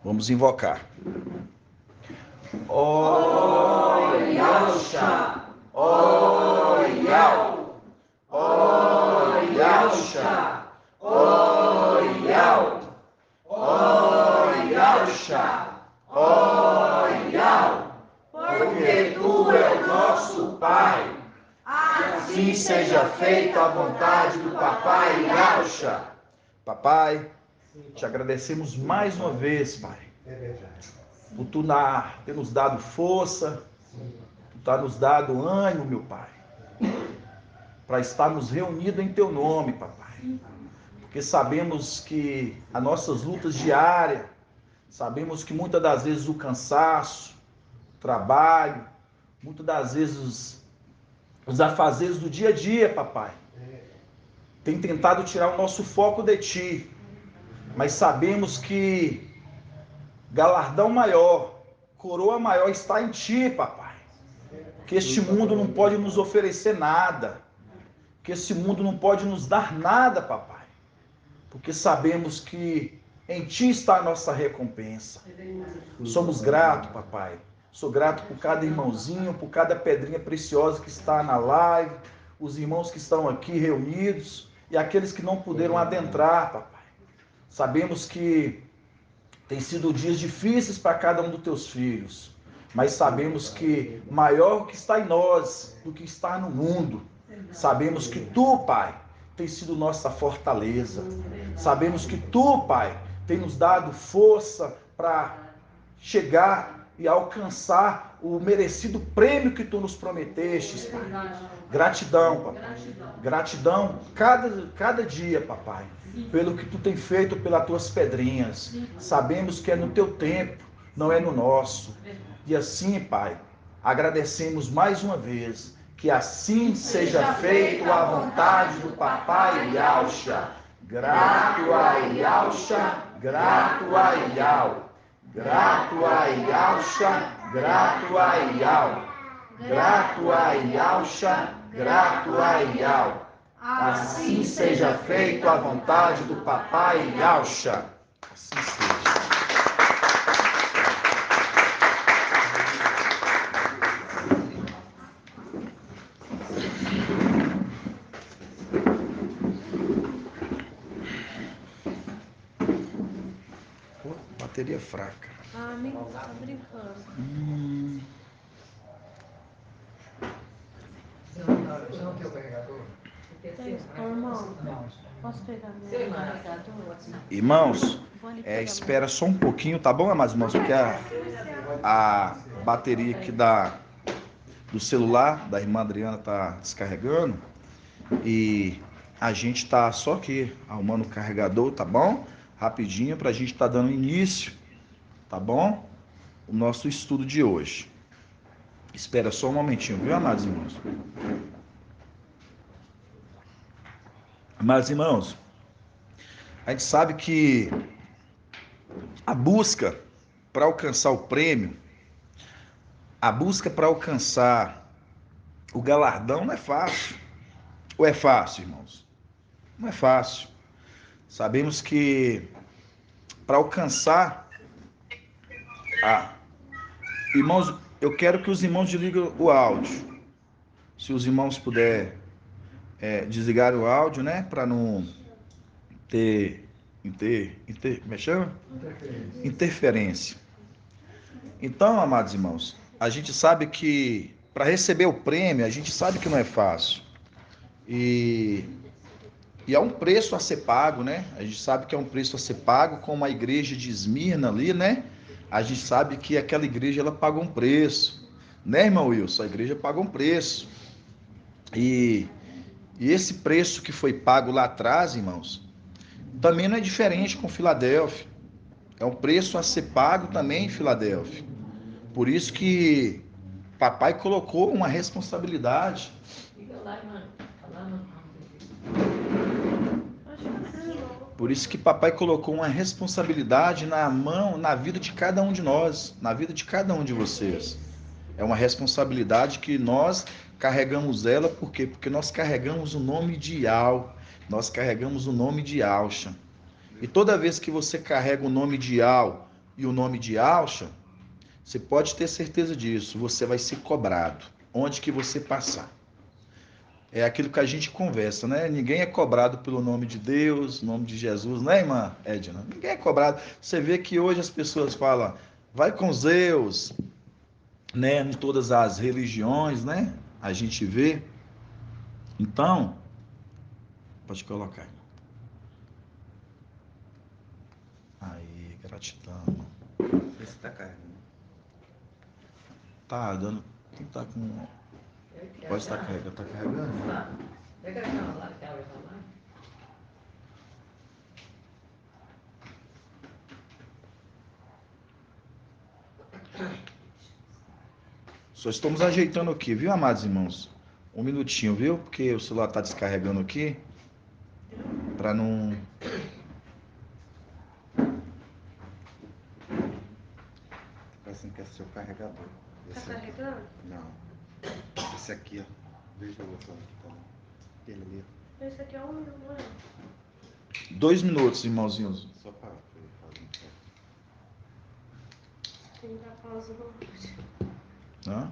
Vamos invocar. Oyalxa, Oyal, Oyalxa, Oyal, Oyalxa, Oyal, porque Tu é o nosso Pai, assim seja feita a vontade do Papai Yalxa. Papai, te agradecemos mais uma vez, Pai, por Tu ter nos dado força, Tu tá nos dado ânimo, meu Pai, para estarmos reunidos em Teu nome, Papai. Porque sabemos que as nossas lutas diárias, sabemos que muitas das vezes o cansaço, o trabalho, muitas das vezes os afazeres do dia a dia, Papai, tem tentado tirar o nosso foco de Ti. Mas sabemos que galardão maior, coroa maior está em Ti, Papai. Que este mundo não pode nos oferecer nada. Que este mundo não pode nos dar nada, Papai. Porque sabemos que em Ti está a nossa recompensa. Somos gratos, Papai. Sou grato por cada irmãozinho, por cada pedrinha preciosa que está na live, os irmãos que estão aqui reunidos e aqueles que não puderam adentrar, Papai. Sabemos que tem sido dias difíceis para cada um dos Teus filhos, mas sabemos que maior que está em nós do que está no mundo. Sabemos que Tu, Pai, tem sido nossa fortaleza. Sabemos que Tu, Pai, tem nos dado força para chegar e alcançar o merecido prêmio que Tu nos prometestes, Pai. Gratidão, Papai. Gratidão cada dia, Papai, pelo que Tu tem feito pelas Tuas pedrinhas. Sabemos que é no Teu tempo, não é no nosso. E assim, Pai, agradecemos mais uma vez. Que assim seja feito a vontade do Papai Yalxa. Grato a Yalxa, grato a Yal. Grato a Yalxa, grato a Yal. Grato a Yalxa, grato a Yal. Assim seja feito a vontade do Papai Yalxa. Assim seja. Bateria fraca. Ah, amigo, tá brincando. Você não tem o carregador? Tem, irmão, posso pegar meu carregador? Irmãos, espera só um pouquinho, tá bom, amados irmãos? Porque a bateria aqui do celular da irmã Adriana tá descarregando e a gente tá só aqui arrumando o carregador, tá bom? Rapidinho pra gente tá dando início, tá bom? O nosso estudo de hoje. Espera só um momentinho, viu, amados irmãos? Amados irmãos, a gente sabe que a busca para alcançar o prêmio, a busca para alcançar o galardão não é fácil. Ou é fácil, irmãos? Não é fácil. Sabemos que para alcançar irmãos, eu quero que os irmãos desliguem o áudio. Se os irmãos puderem desligar o áudio, né? Para não ter como é que chama? Interferência. Então, amados irmãos, a gente sabe que para receber o prêmio, a gente sabe que não é fácil. E há um preço a ser pago, né? A gente sabe que é um preço a ser pago, como a igreja de Esmirna ali, né? A gente sabe que aquela igreja, ela paga um preço. Né, irmão Wilson? A igreja paga um preço. E esse preço que foi pago lá atrás, irmãos, também não é diferente com Filadélfia. É um preço a ser pago também em Filadélfia. Por isso que papai colocou uma responsabilidade. Por isso que papai colocou uma responsabilidade na vida de cada um de nós, na vida de cada um de vocês. É uma responsabilidade que nós carregamos ela, por quê? Porque nós carregamos o nome de Yal, nós carregamos o nome de Yalxa. E toda vez que você carrega o nome de Yal e o nome de Alcha, você pode ter certeza disso, você vai ser cobrado, onde que você passar. É aquilo que a gente conversa, né? Ninguém é cobrado pelo nome de Deus, nome de Jesus, né, irmã Edna? Ninguém é cobrado. Você vê que hoje as pessoas falam, vai com Zeus, né? Em todas as religiões, né? A gente vê. Então, pode colocar. Aí, gratidão. Esse está carregando. Tá dando. Quem tá com. Pode estar carregando. Tá carregando? Pega aquela lá, que abre essa lá. Só estamos ajeitando aqui, viu, amados irmãos? Um minutinho, viu? Porque o celular tá descarregando aqui. Pra não. Parecendo que é seu carregador. Tá Esse aqui. carregando? Não. Esse aqui, ó. Veja o outro aqui também. Ele ali. Esse aqui é o meu, não é? 2 minutos, irmãozinhos. Só para fazer um certo. Tem que dar pausa no áudio. Hã?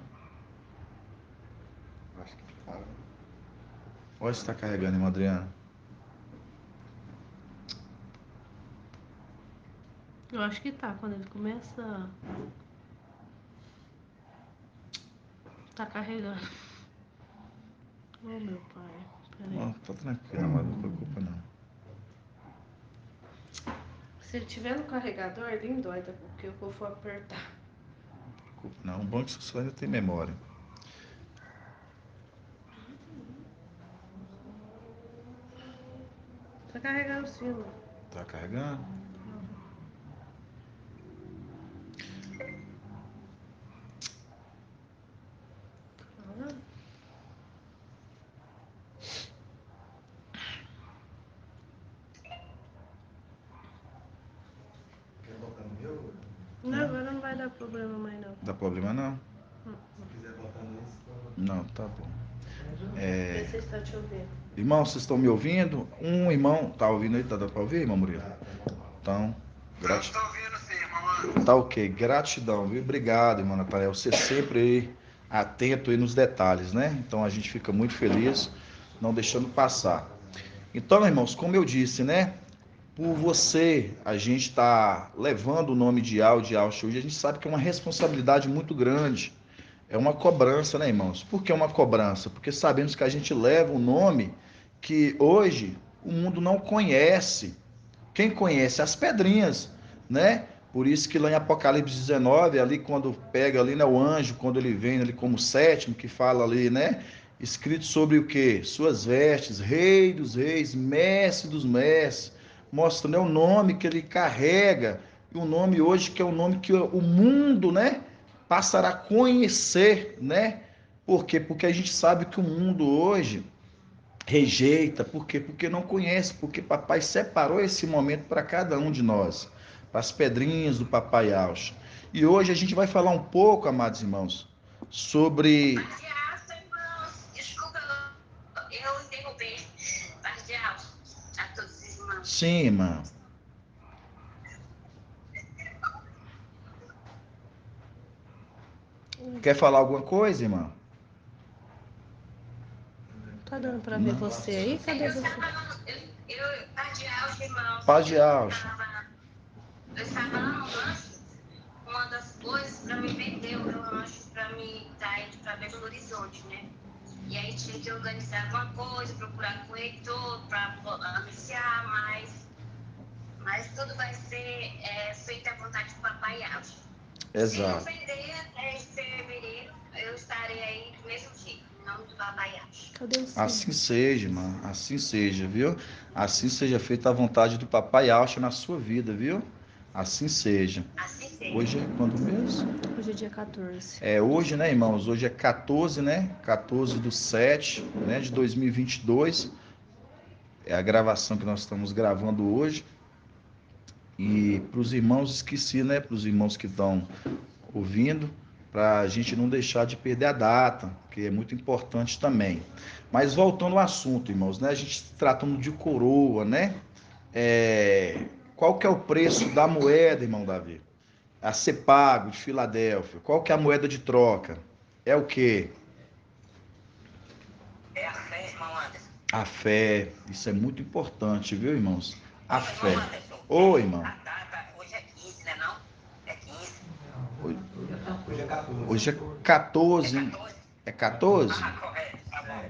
Acho que para. Olha se tá carregando, irmã Adriana. Eu acho que tá, quando ele começa. Tá carregando. Oh, meu pai. Peraí. Não, tá tranquilo, amado. Não preocupa, não. Se ele tiver no carregador, ele endoida, porque eu vou apertar. Preocupa, não. O bom é que o celular ainda tem memória. Tá carregando sim, mano. Tá carregando? Quer botar no meu? Não, agora não vai dar problema mais não. Dá problema, não? Se quiser botar nesse, Não, tá bom. Vê se está te ouvindo. Irmão, vocês estão me ouvindo? Um irmão tá ouvindo aí? Tá dando pra ouvir, irmão Murilo? Então, gratidão. Estou ouvindo sim, irmão. Tá ok, gratidão, viu? Obrigado, irmão Natanael. Você sempre aí atento aí nos detalhes, né? Então a gente fica muito feliz, não deixando passar. Então, irmãos, como eu disse, né? Por você, a gente está levando o nome de Alcha hoje, a gente sabe que é uma responsabilidade muito grande. É uma cobrança, né, irmãos? Por que uma cobrança? Porque sabemos que a gente leva um nome que hoje o mundo não conhece. Quem conhece? As pedrinhas, né? Por isso que lá em Apocalipse 19, ali quando pega ali, né, o anjo, quando ele vem ali como sétimo, que fala ali, né? Escrito sobre o quê? Suas vestes, rei dos reis, mestre dos mestres, mostrando, né, o nome que ele carrega, e o nome hoje que é o nome que o mundo, né, passará a conhecer, né? Por quê? Porque a gente sabe que o mundo hoje rejeita, por quê? Porque não conhece, porque papai separou esse momento para cada um de nós, para as pedrinhas do papai Alcha. E hoje a gente vai falar um pouco, amados irmãos, sobre... Desculpa, eu interrompi. Paz de Alcha a todos os irmãos. Sim, irmão. Quer falar alguma coisa, irmão? Tá dando pra ver você aí? Cadê você? Paz de Alcha, irmãos. Paz de Alcha. Eu estava lá no rancho, uma das coisas para me vender o meu rancho, para mim estar indo para Belo Horizonte, né? E aí tinha que organizar alguma coisa, procurar corretor para anunciar, mas tudo vai ser feito à vontade do papai Alcha. Se não Exato. vender até fevereiro, eu estarei aí do mesmo jeito, em nome do papai Alcha. Cadê o Assim seja, irmã. Assim seja, viu? Assim seja feita a vontade do papai Alcha na sua vida, viu? Assim seja. Assim seja. Hoje é quando mesmo? Hoje é dia 14. Hoje, né, irmãos? Hoje é 14, né? 14/7, né, de 2022. É a gravação que nós estamos gravando hoje. E para os irmãos, esqueci, né? Para os irmãos que estão ouvindo, para a gente não deixar de perder a data, que é muito importante também. Mas voltando ao assunto, irmãos, né? A gente tratando de coroa, né? Qual que é o preço da moeda, irmão Davi? a ser pago de Filadélfia, qual que é a moeda de troca? É o quê? É a fé, irmão Anderson. A fé. Isso é muito importante, viu, irmãos? A Irmão fé. Anderson, Ô, irmão. a data hoje é 15, né não? É 15. Hoje Hoje é 14. hoje é 14, hein? 14? É 14? Ah, correto, tá bom.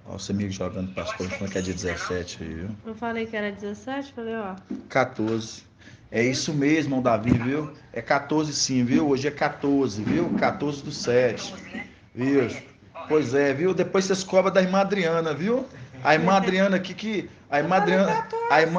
Ó, você me jogando pastor falando que é dia 17 aí, viu? Eu falei que era 17, falei, ó. 14. É isso mesmo, irmão Davi, viu? É 14 sim, viu? Hoje é 14, viu? 14 do 7. 14, né? Isso. Pois é, viu? Depois vocês cobram da irmã Adriana, viu? A irmã Adriana aqui que. A irmã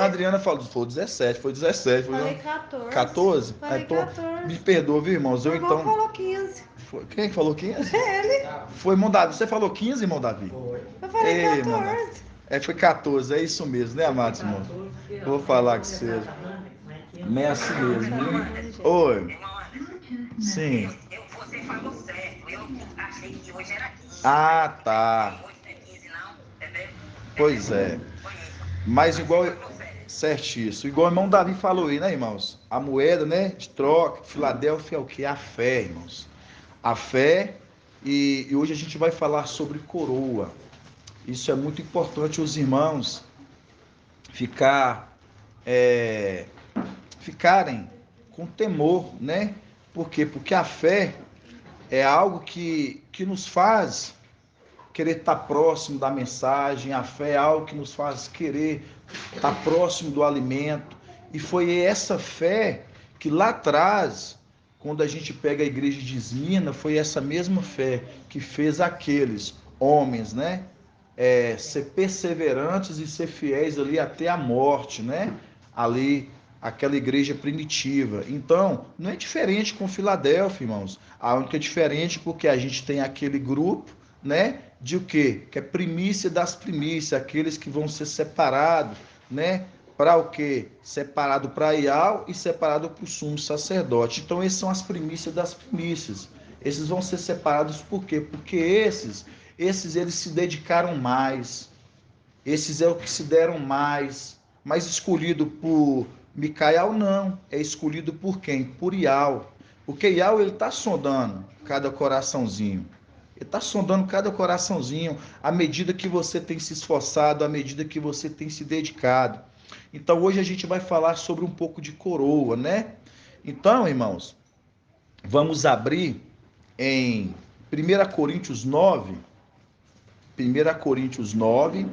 Adriana falou 17, foi 17. Falei Foi 14. 14? Falei Então, 14. me perdoa, viu, irmãos? Eu O irmão então. falou 15. Quem que falou 15? Ele. Foi, irmão Davi. Você falou 15, irmão Davi? Foi. Eu falei Ei, irmão 14. Foi 14, é isso mesmo, né, amados irmãos? Vou falar com você. Não é assim mesmo, viu? Oi. Irmão Anderson, Sim. você falou certo. Eu achei que hoje era 15. Ah, tá. Hoje não é 15 não, entendeu? Pois é. Foi isso. Mas igual. Você falou certo. Certíssimo. Igual o irmão Davi falou aí, né, irmãos? A moeda, né, de troca, Filadélfia é o que? A fé, irmãos. A fé. E hoje a gente vai falar sobre coroa. Isso é muito importante os irmãos ficarem com temor, né? Por quê? Porque a fé é algo que nos faz querer estar próximo da mensagem, a fé é algo que nos faz querer estar próximo do alimento. E foi essa fé que lá atrás, quando a gente pega a igreja de Esmirna, foi essa mesma fé que fez aqueles homens, né? Ser perseverantes e ser fiéis ali até a morte, né? Ali, aquela igreja primitiva. Então, não é diferente com Filadélfia, irmãos. A única diferença é porque a gente tem aquele grupo, né? De o quê? Que é primícia das primícias, aqueles que vão ser separados, né? Para o quê? Separado para Ial e separado para o sumo sacerdote. Então, essas são as primícias das primícias. Esses vão ser separados por quê? Porque esses eles se dedicaram mais. Esses é o que se deram mais. Mas escolhido por Micael, não. É escolhido por quem? Por Ial. Porque Ial, ele está sondando cada coraçãozinho. Ele está sondando cada coraçãozinho à medida que você tem se esforçado, à medida que você tem se dedicado. Então, hoje a gente vai falar sobre um pouco de coroa, né? Então, irmãos, vamos abrir em 1 Coríntios 9, 1 Coríntios 9,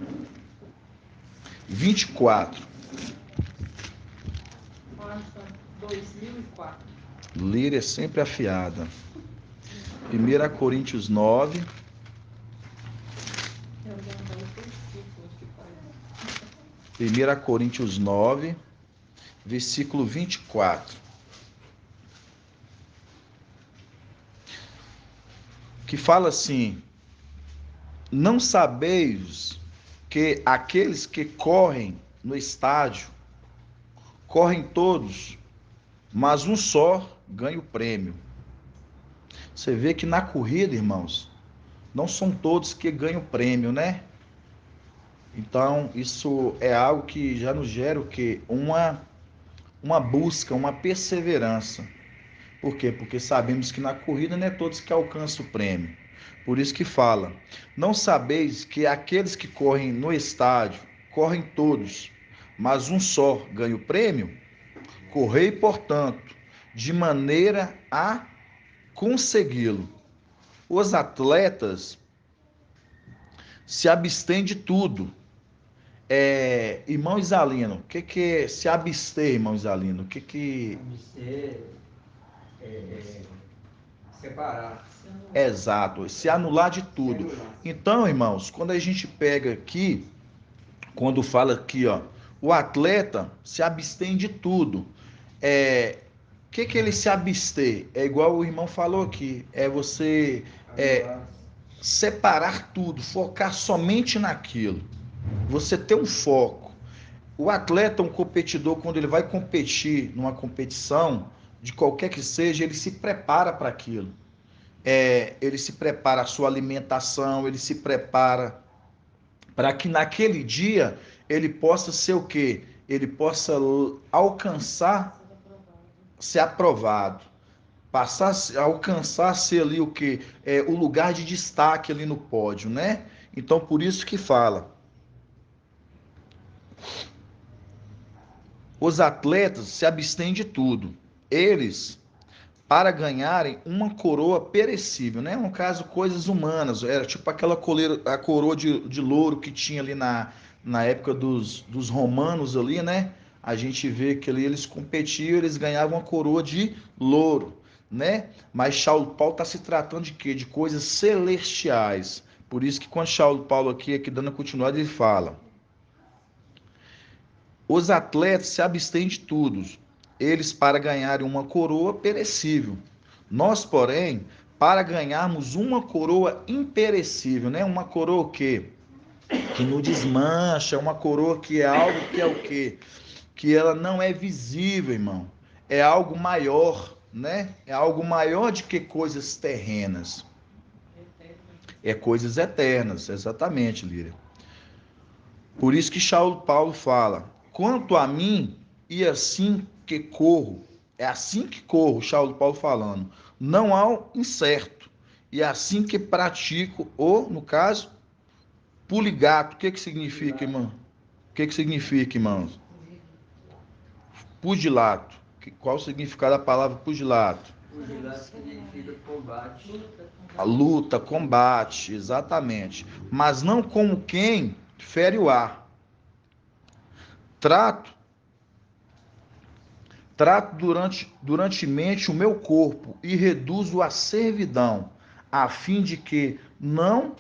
24. Março 2004. Ler é sempre afiada. 1 Coríntios 9. Eu lembro do versículo que faz. 1 Coríntios 9, versículo 24. Que fala assim: não sabeis que aqueles que correm no estádio, correm todos, mas um só ganha o prêmio. Você vê que na corrida, irmãos, não são todos que ganham o prêmio, né? Então, isso é algo que já nos gera o quê? Uma busca, uma perseverança. Por quê? Porque sabemos que na corrida não é todos que alcançam o prêmio. Por isso que fala: não sabeis que aqueles que correm no estádio, correm todos, mas um só ganha o prêmio? Correi, portanto, de maneira a consegui-lo. Os atletas se abstêm de tudo. Irmão Isalino, o que é se abster, irmão Isalino? O que... Separar. Exato, se anular de tudo. Então, irmãos, quando a gente pega aqui, quando fala aqui, ó, o atleta se abstém de tudo. O que ele se abster? É igual o irmão falou aqui, é você separar tudo, focar somente naquilo. Você ter um foco. O atleta, um competidor, quando ele vai competir numa competição, de qualquer que seja, ele se prepara para aquilo. Ele se prepara a sua alimentação, ele se prepara para que naquele dia ele possa ser o quê? Ele possa alcançar ser aprovado, passar a alcançar ser ali o que é o lugar de destaque ali no pódio, né? Então por isso que fala. Os atletas se abstêm de tudo. Eles, para ganharem uma coroa perecível, né? No caso, coisas humanas. Era tipo aquela a coroa de louro que tinha ali na época dos romanos ali, né? A gente vê que ali eles competiam, eles ganhavam uma coroa de louro, né? Mas Paulo está se tratando de quê? De coisas celestiais. Por isso que quando Paulo aqui dando continuidade, ele fala: os atletas se abstêm de tudo, eles para ganharem uma coroa perecível. Nós, porém, para ganharmos uma coroa imperecível, né? Uma coroa que não desmancha, uma coroa que é algo que é o quê? Que ela não é visível, irmão. É algo maior, né? É algo maior de que coisas terrenas. É coisas eternas, exatamente, Líria. Por isso que Paulo fala: quanto a mim, e assim que corro, é assim que corro, Paulo falando, não há um incerto, e assim que pratico, ou, no caso, puligato. O que significa, irmão? O que significa, irmãos? Pugilato. Qual o significado da palavra pugilato? Pugilato significa combate. A luta, combate, exatamente. Mas não como quem fere o ar. Trato durantemente o meu corpo e reduzo a servidão, a fim de que não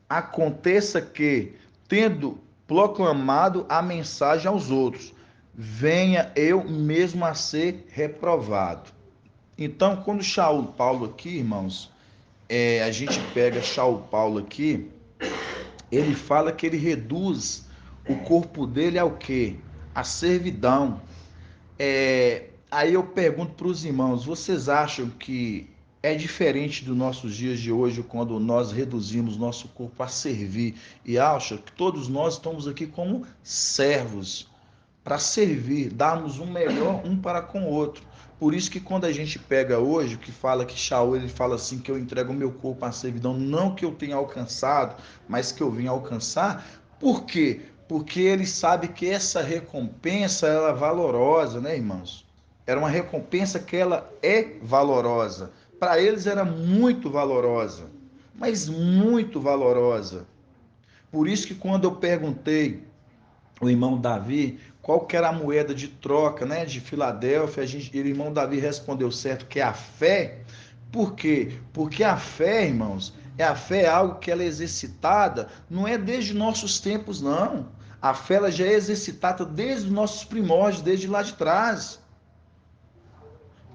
aconteça que, tendo proclamado a mensagem aos outros, venha eu mesmo a ser reprovado. Então, quando Paulo aqui, irmãos, a gente pega Paulo aqui, ele fala que ele reduz o corpo dele ao quê? A servidão. Aí eu pergunto para os irmãos, vocês acham que é diferente dos nossos dias de hoje, quando nós reduzimos nosso corpo a servir, e acham que todos nós estamos aqui como servos, para servir, darmos um melhor um para com o outro. Por isso que quando a gente pega hoje, que fala que Shaul, ele fala assim, que eu entrego o meu corpo à servidão, não que eu tenha alcançado, mas que eu vim alcançar. Por quê? Porque ele sabe que essa recompensa ela é valorosa, né, irmãos? Era uma recompensa que ela é valorosa. Para eles era muito valorosa, mas muito valorosa. Por isso que quando eu perguntei o irmão Davi qual que era a moeda de troca, né, de Filadélfia, o irmão Davi respondeu certo, que é a fé. Por quê? Porque a fé, irmãos, a fé é algo que ela é exercitada, não é desde nossos tempos, não. A fé ela já é exercitada desde os nossos primórdios, desde lá de trás.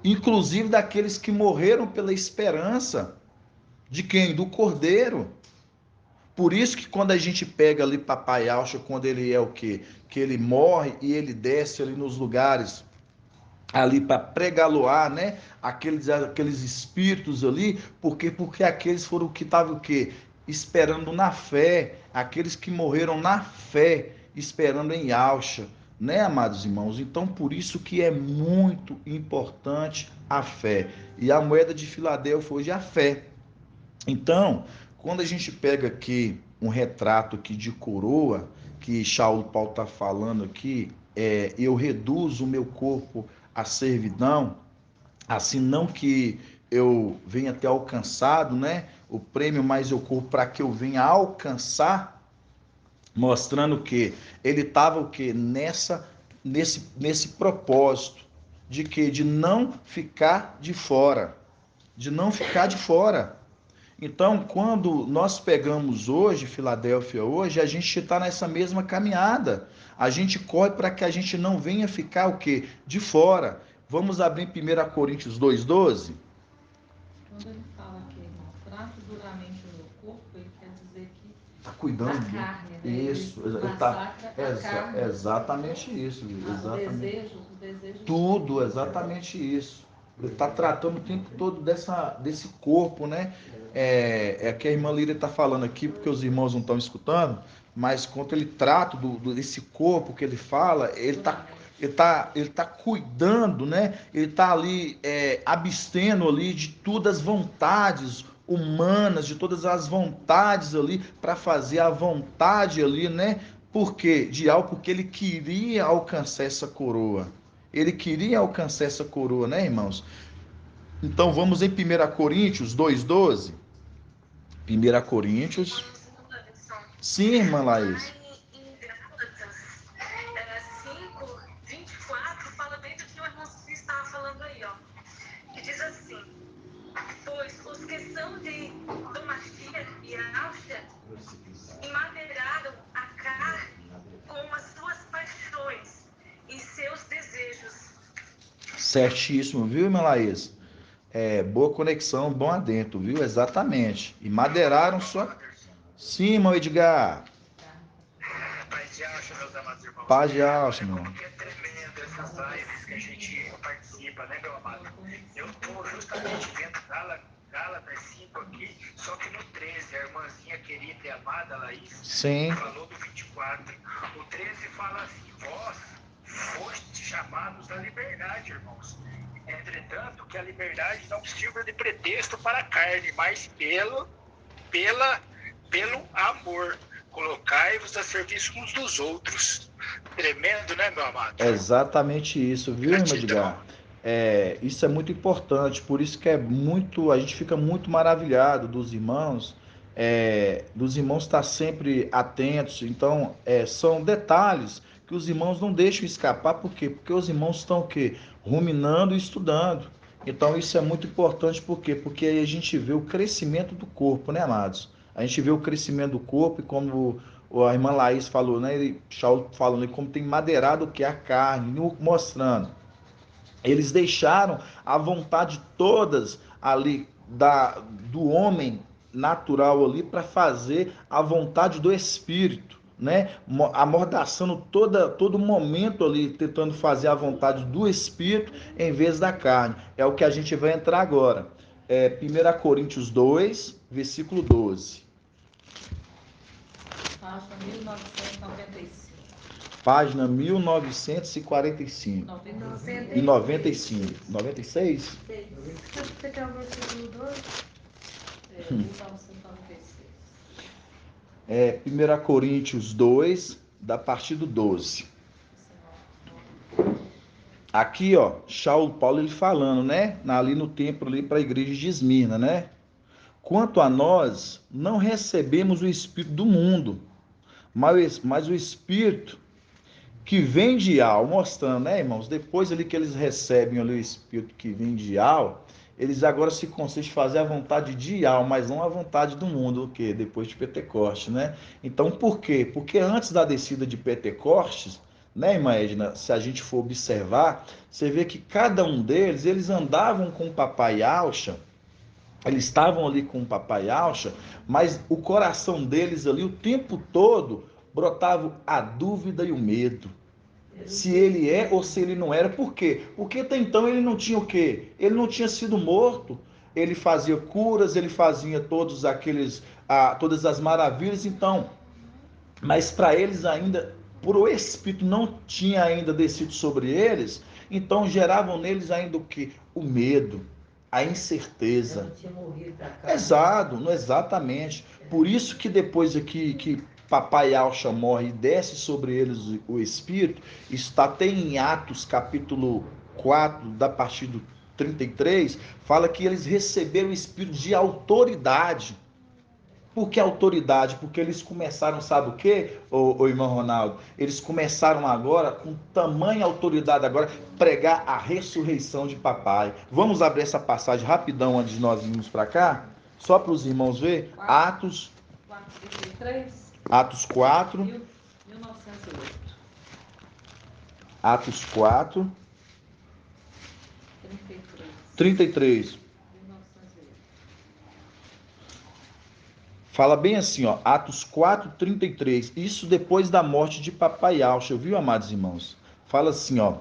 Inclusive daqueles que morreram pela esperança. De quem? Do Cordeiro. Por isso que quando a gente pega ali Papai Alcha, quando ele é o quê? Que ele morre e ele desce ali nos lugares ali para pregaloar, né? Aqueles espíritos ali, porque aqueles foram que estavam o quê? Esperando na fé, aqueles que morreram na fé, esperando em Alcha, né, amados irmãos? Então, por isso que é muito importante a fé. E a moeda de Filadélfia hoje é a fé. Então, quando a gente pega aqui um retrato aqui de coroa, que Paulo está falando aqui, eu reduzo o meu corpo à servidão, assim não que eu venha ter alcançado, né, o prêmio, mas eu corro para que eu venha alcançar, mostrando que ele estava o que nesse propósito de que de não ficar de fora, de não ficar de fora. Então, quando nós pegamos hoje, Filadélfia hoje, a gente está nessa mesma caminhada. A gente corre para que a gente não venha ficar o quê? De fora. Vamos abrir 1 Coríntios 2,12? Quando ele fala que trato duramente o meu corpo, ele quer dizer que Está cuidando. a carne, né? Isso, exatamente isso. Exatamente. O desejo Tudo, exatamente isso. Ele está tratando o tempo todo desse corpo, né? É que a irmã Líria está falando aqui, porque os irmãos não estão escutando, mas quando ele trata desse corpo que ele fala, ele está ele tá cuidando, né? Ele tá ali abstendo ali de todas as vontades humanas, de todas as vontades ali para fazer a vontade ali, né? Por quê? De algo porque ele queria alcançar essa coroa. Ele queria alcançar essa coroa, né, irmãos? Então vamos em 1 Coríntios 2:12. 1 Coríntios. Sim, irmã Laís. Em Gálatas 5:24 fala bem do que o irmão estava falando aí, ó. Que diz assim: pois os que são de Domatia e Áustria emadeiraram a carne com as suas paixões e seus desejos. Certíssimo, viu, irmã Laís? Boa conexão, bom adentro, viu? Exatamente. E madeiraram sua. Sim, irmão Edgar. Paz de Alcha, meus amados irmãos. Paz de Alcha, meu irmão. Como que é tremendo essas lives que a gente participa, né, meu amado? Eu estou justamente vendo Gálatas 5 aqui, só que no 13, a irmãzinha querida e amada Laís Sim. falou do 24. O 13 fala assim: vós foste chamados à liberdade, irmãos. Entretanto, que a liberdade não sirva de pretexto para a carne, mas pelo amor. Colocai-vos a serviço uns dos outros. Tremendo, né, meu amado? Exatamente isso, viu, irmão Edgar? Isso é muito importante, por isso que a gente fica muito maravilhado dos irmãos estar sempre atentos. Então, são detalhes que os irmãos não deixam escapar, por quê? Porque os irmãos estão o quê? Ruminando e estudando. Então, isso é muito importante, por quê? Porque aí a gente vê o crescimento do corpo, né, amados? A gente vê o crescimento do corpo e como a irmã Laís falou, né? Shaul falando como tem madeirado o que? A carne, mostrando. Eles deixaram a vontade todas ali do homem natural ali para fazer a vontade do Espírito, né? Amordaçando todo momento ali, tentando fazer a vontade do Espírito em vez da carne. É o que a gente vai entrar agora. 1 Coríntios 2, versículo 12. Página 1995. Página 1945. 95. 96? Você quer o versículo 12? 1996. 1 Coríntios 2, da partir do 12. Aqui, ó, Paulo ele falando, né? Ali no templo, ali para a igreja de Esmirna, né? Quanto a nós, não recebemos o Espírito do mundo, mas o Espírito que vem de Al, mostrando, né, irmãos? Depois ali que eles recebem ali o Espírito que vem de Al, eles agora se consistem em fazer a vontade de Al, mas não a vontade do mundo, o quê? Depois de Pentecostes, né? Então, por quê? Porque antes da descida de Pentecostes, né, irmã Edna, se a gente for observar, você vê que cada um deles, eles andavam com o papai Alcha, eles estavam ali com o papai Alcha, mas o coração deles ali, o tempo todo, brotava a dúvida e o medo. Se ele é ou se ele não era. Por quê? Porque até então ele não tinha o quê? Ele não tinha sido morto. Ele fazia curas, ele fazia todas as maravilhas. Então, mas para eles ainda, por o Espírito não tinha ainda descido sobre eles, então geravam neles ainda o quê? O medo, a incerteza. Não tinha morrido da carne. Exatamente. Por isso que depois aqui que papai Alcha morre e desce sobre eles o Espírito, está até em Atos capítulo 4, da partir do 33, fala que eles receberam o Espírito de autoridade. Por que autoridade? Porque eles começaram, sabe o quê, ô irmão Ronaldo? Eles começaram agora, com tamanha autoridade agora, pregar a ressurreição de papai. Vamos abrir essa passagem rapidão antes de nós irmos para cá? Só para os irmãos ver. Atos 4. 1908. Atos 4. 33. 1908. Fala bem assim, ó, Atos 4, 33. Isso depois da morte de papai Alcha, viu, amados irmãos? Fala assim, ó.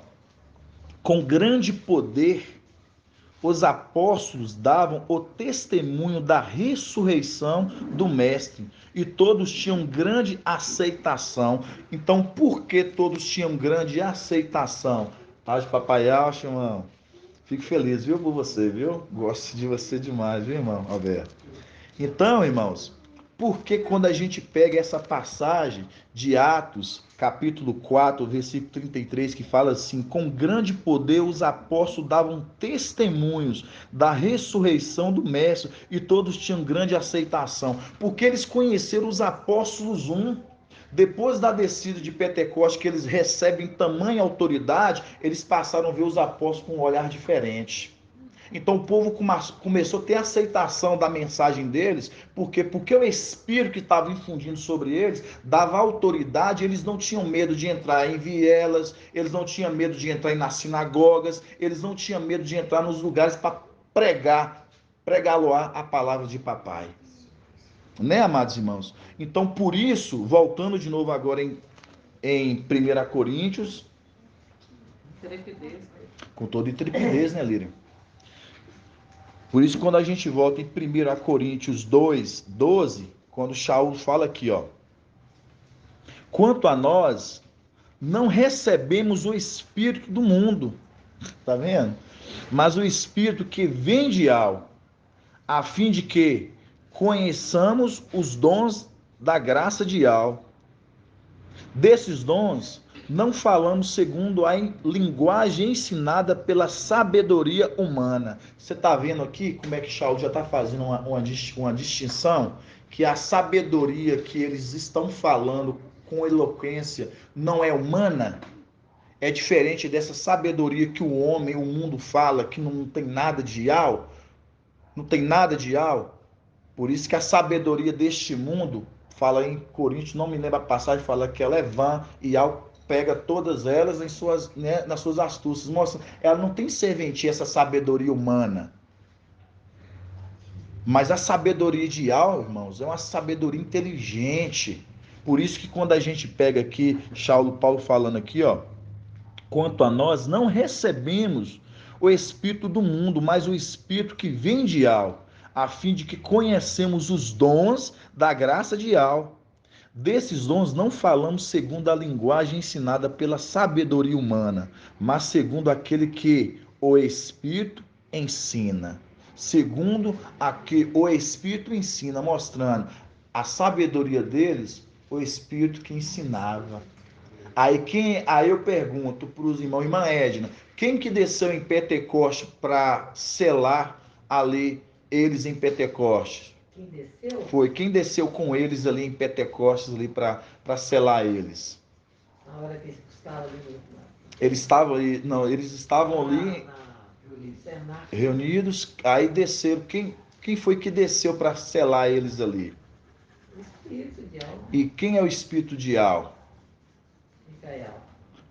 Com grande poder, os apóstolos davam o testemunho da ressurreição do Mestre e todos tinham grande aceitação. Então, por que todos tinham grande aceitação? Paz de Papai Alcho, irmão. Fico feliz, viu, por você, viu? Gosto de você demais, viu, irmão Alberto? Então, irmãos, porque quando a gente pega essa passagem de Atos, capítulo 4, versículo 33, que fala assim: com grande poder os apóstolos davam testemunhos da ressurreição do Mestre e todos tinham grande aceitação, porque eles conheceram os apóstolos depois da descida de Pentecostes, que eles recebem tamanha autoridade, eles passaram a ver os apóstolos com um olhar diferente. Então o povo começou a ter aceitação da mensagem deles, porque o Espírito que estava infundindo sobre eles dava autoridade, eles não tinham medo de entrar em vielas, eles não tinham medo de entrar nas sinagogas, eles não tinham medo de entrar nos lugares para pregar a palavra de papai. Né, amados irmãos? Então, por isso, voltando de novo agora em 1 Coríntios, com toda intrepidez, né, Lírio? Por isso, quando a gente volta em 1 Coríntios 2, 12, quando Shaul fala aqui, ó: quanto a nós, não recebemos o Espírito do mundo, tá vendo? Mas o Espírito que vem de Al, a fim de que conheçamos os dons da graça de Al. Desses dons, não falamos segundo a linguagem ensinada pela sabedoria humana. Você está vendo aqui como é que Shaul já está fazendo uma distinção? Que a sabedoria que eles estão falando com eloquência não é humana? É diferente dessa sabedoria que o homem, o mundo fala, que não tem nada de Al? Não tem nada de Al? Por isso que a sabedoria deste mundo, fala em Coríntios, não me lembro a passagem, fala que ela é vã, e Al pega todas elas nas suas astúcias. Mostra, ela não tem serventia, essa sabedoria humana. Mas a sabedoria de Al, irmãos, é uma sabedoria inteligente. Por isso que quando a gente pega aqui, Paulo falando aqui, ó: quanto a nós, não recebemos o Espírito do mundo, mas o Espírito que vem de Al, a fim de que conhecemos os dons da graça de Al. Desses dons não falamos segundo a linguagem ensinada pela sabedoria humana, mas segundo aquele que o Espírito ensina. Segundo a que o Espírito ensina, mostrando a sabedoria deles, o Espírito que ensinava. Aí eu pergunto para os irmãos, irmã Edna, quem que desceu em Pentecostes para selar ali eles em Pentecostes? Quem desceu? Foi quem desceu com eles ali em Pentecostes ali para selar eles. Na hora que eles estavam ali. Eles estavam ali reunidos, aí desceram. Quem foi que desceu para selar eles ali? O Espírito de Al. E quem é o Espírito de Al?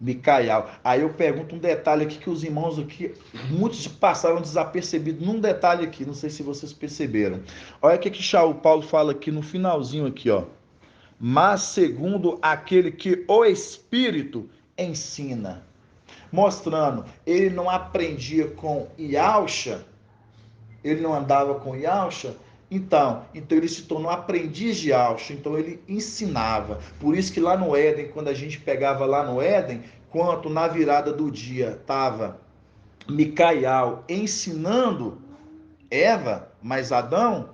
Micael. Aí eu pergunto um detalhe aqui que os irmãos aqui, muitos passaram desapercebidos num detalhe aqui, não sei se vocês perceberam. Olha o que Shaul Paulo fala aqui no finalzinho aqui, ó: mas segundo aquele que o Espírito ensina. Mostrando, ele não aprendia com Yahusha, ele não andava com Yahusha, então ele se tornou aprendiz de Yahusha, então ele ensinava. Por isso que lá no Éden, quando a gente pegava lá no Éden, quando na virada do dia estava Micael ensinando Eva, mas Adão,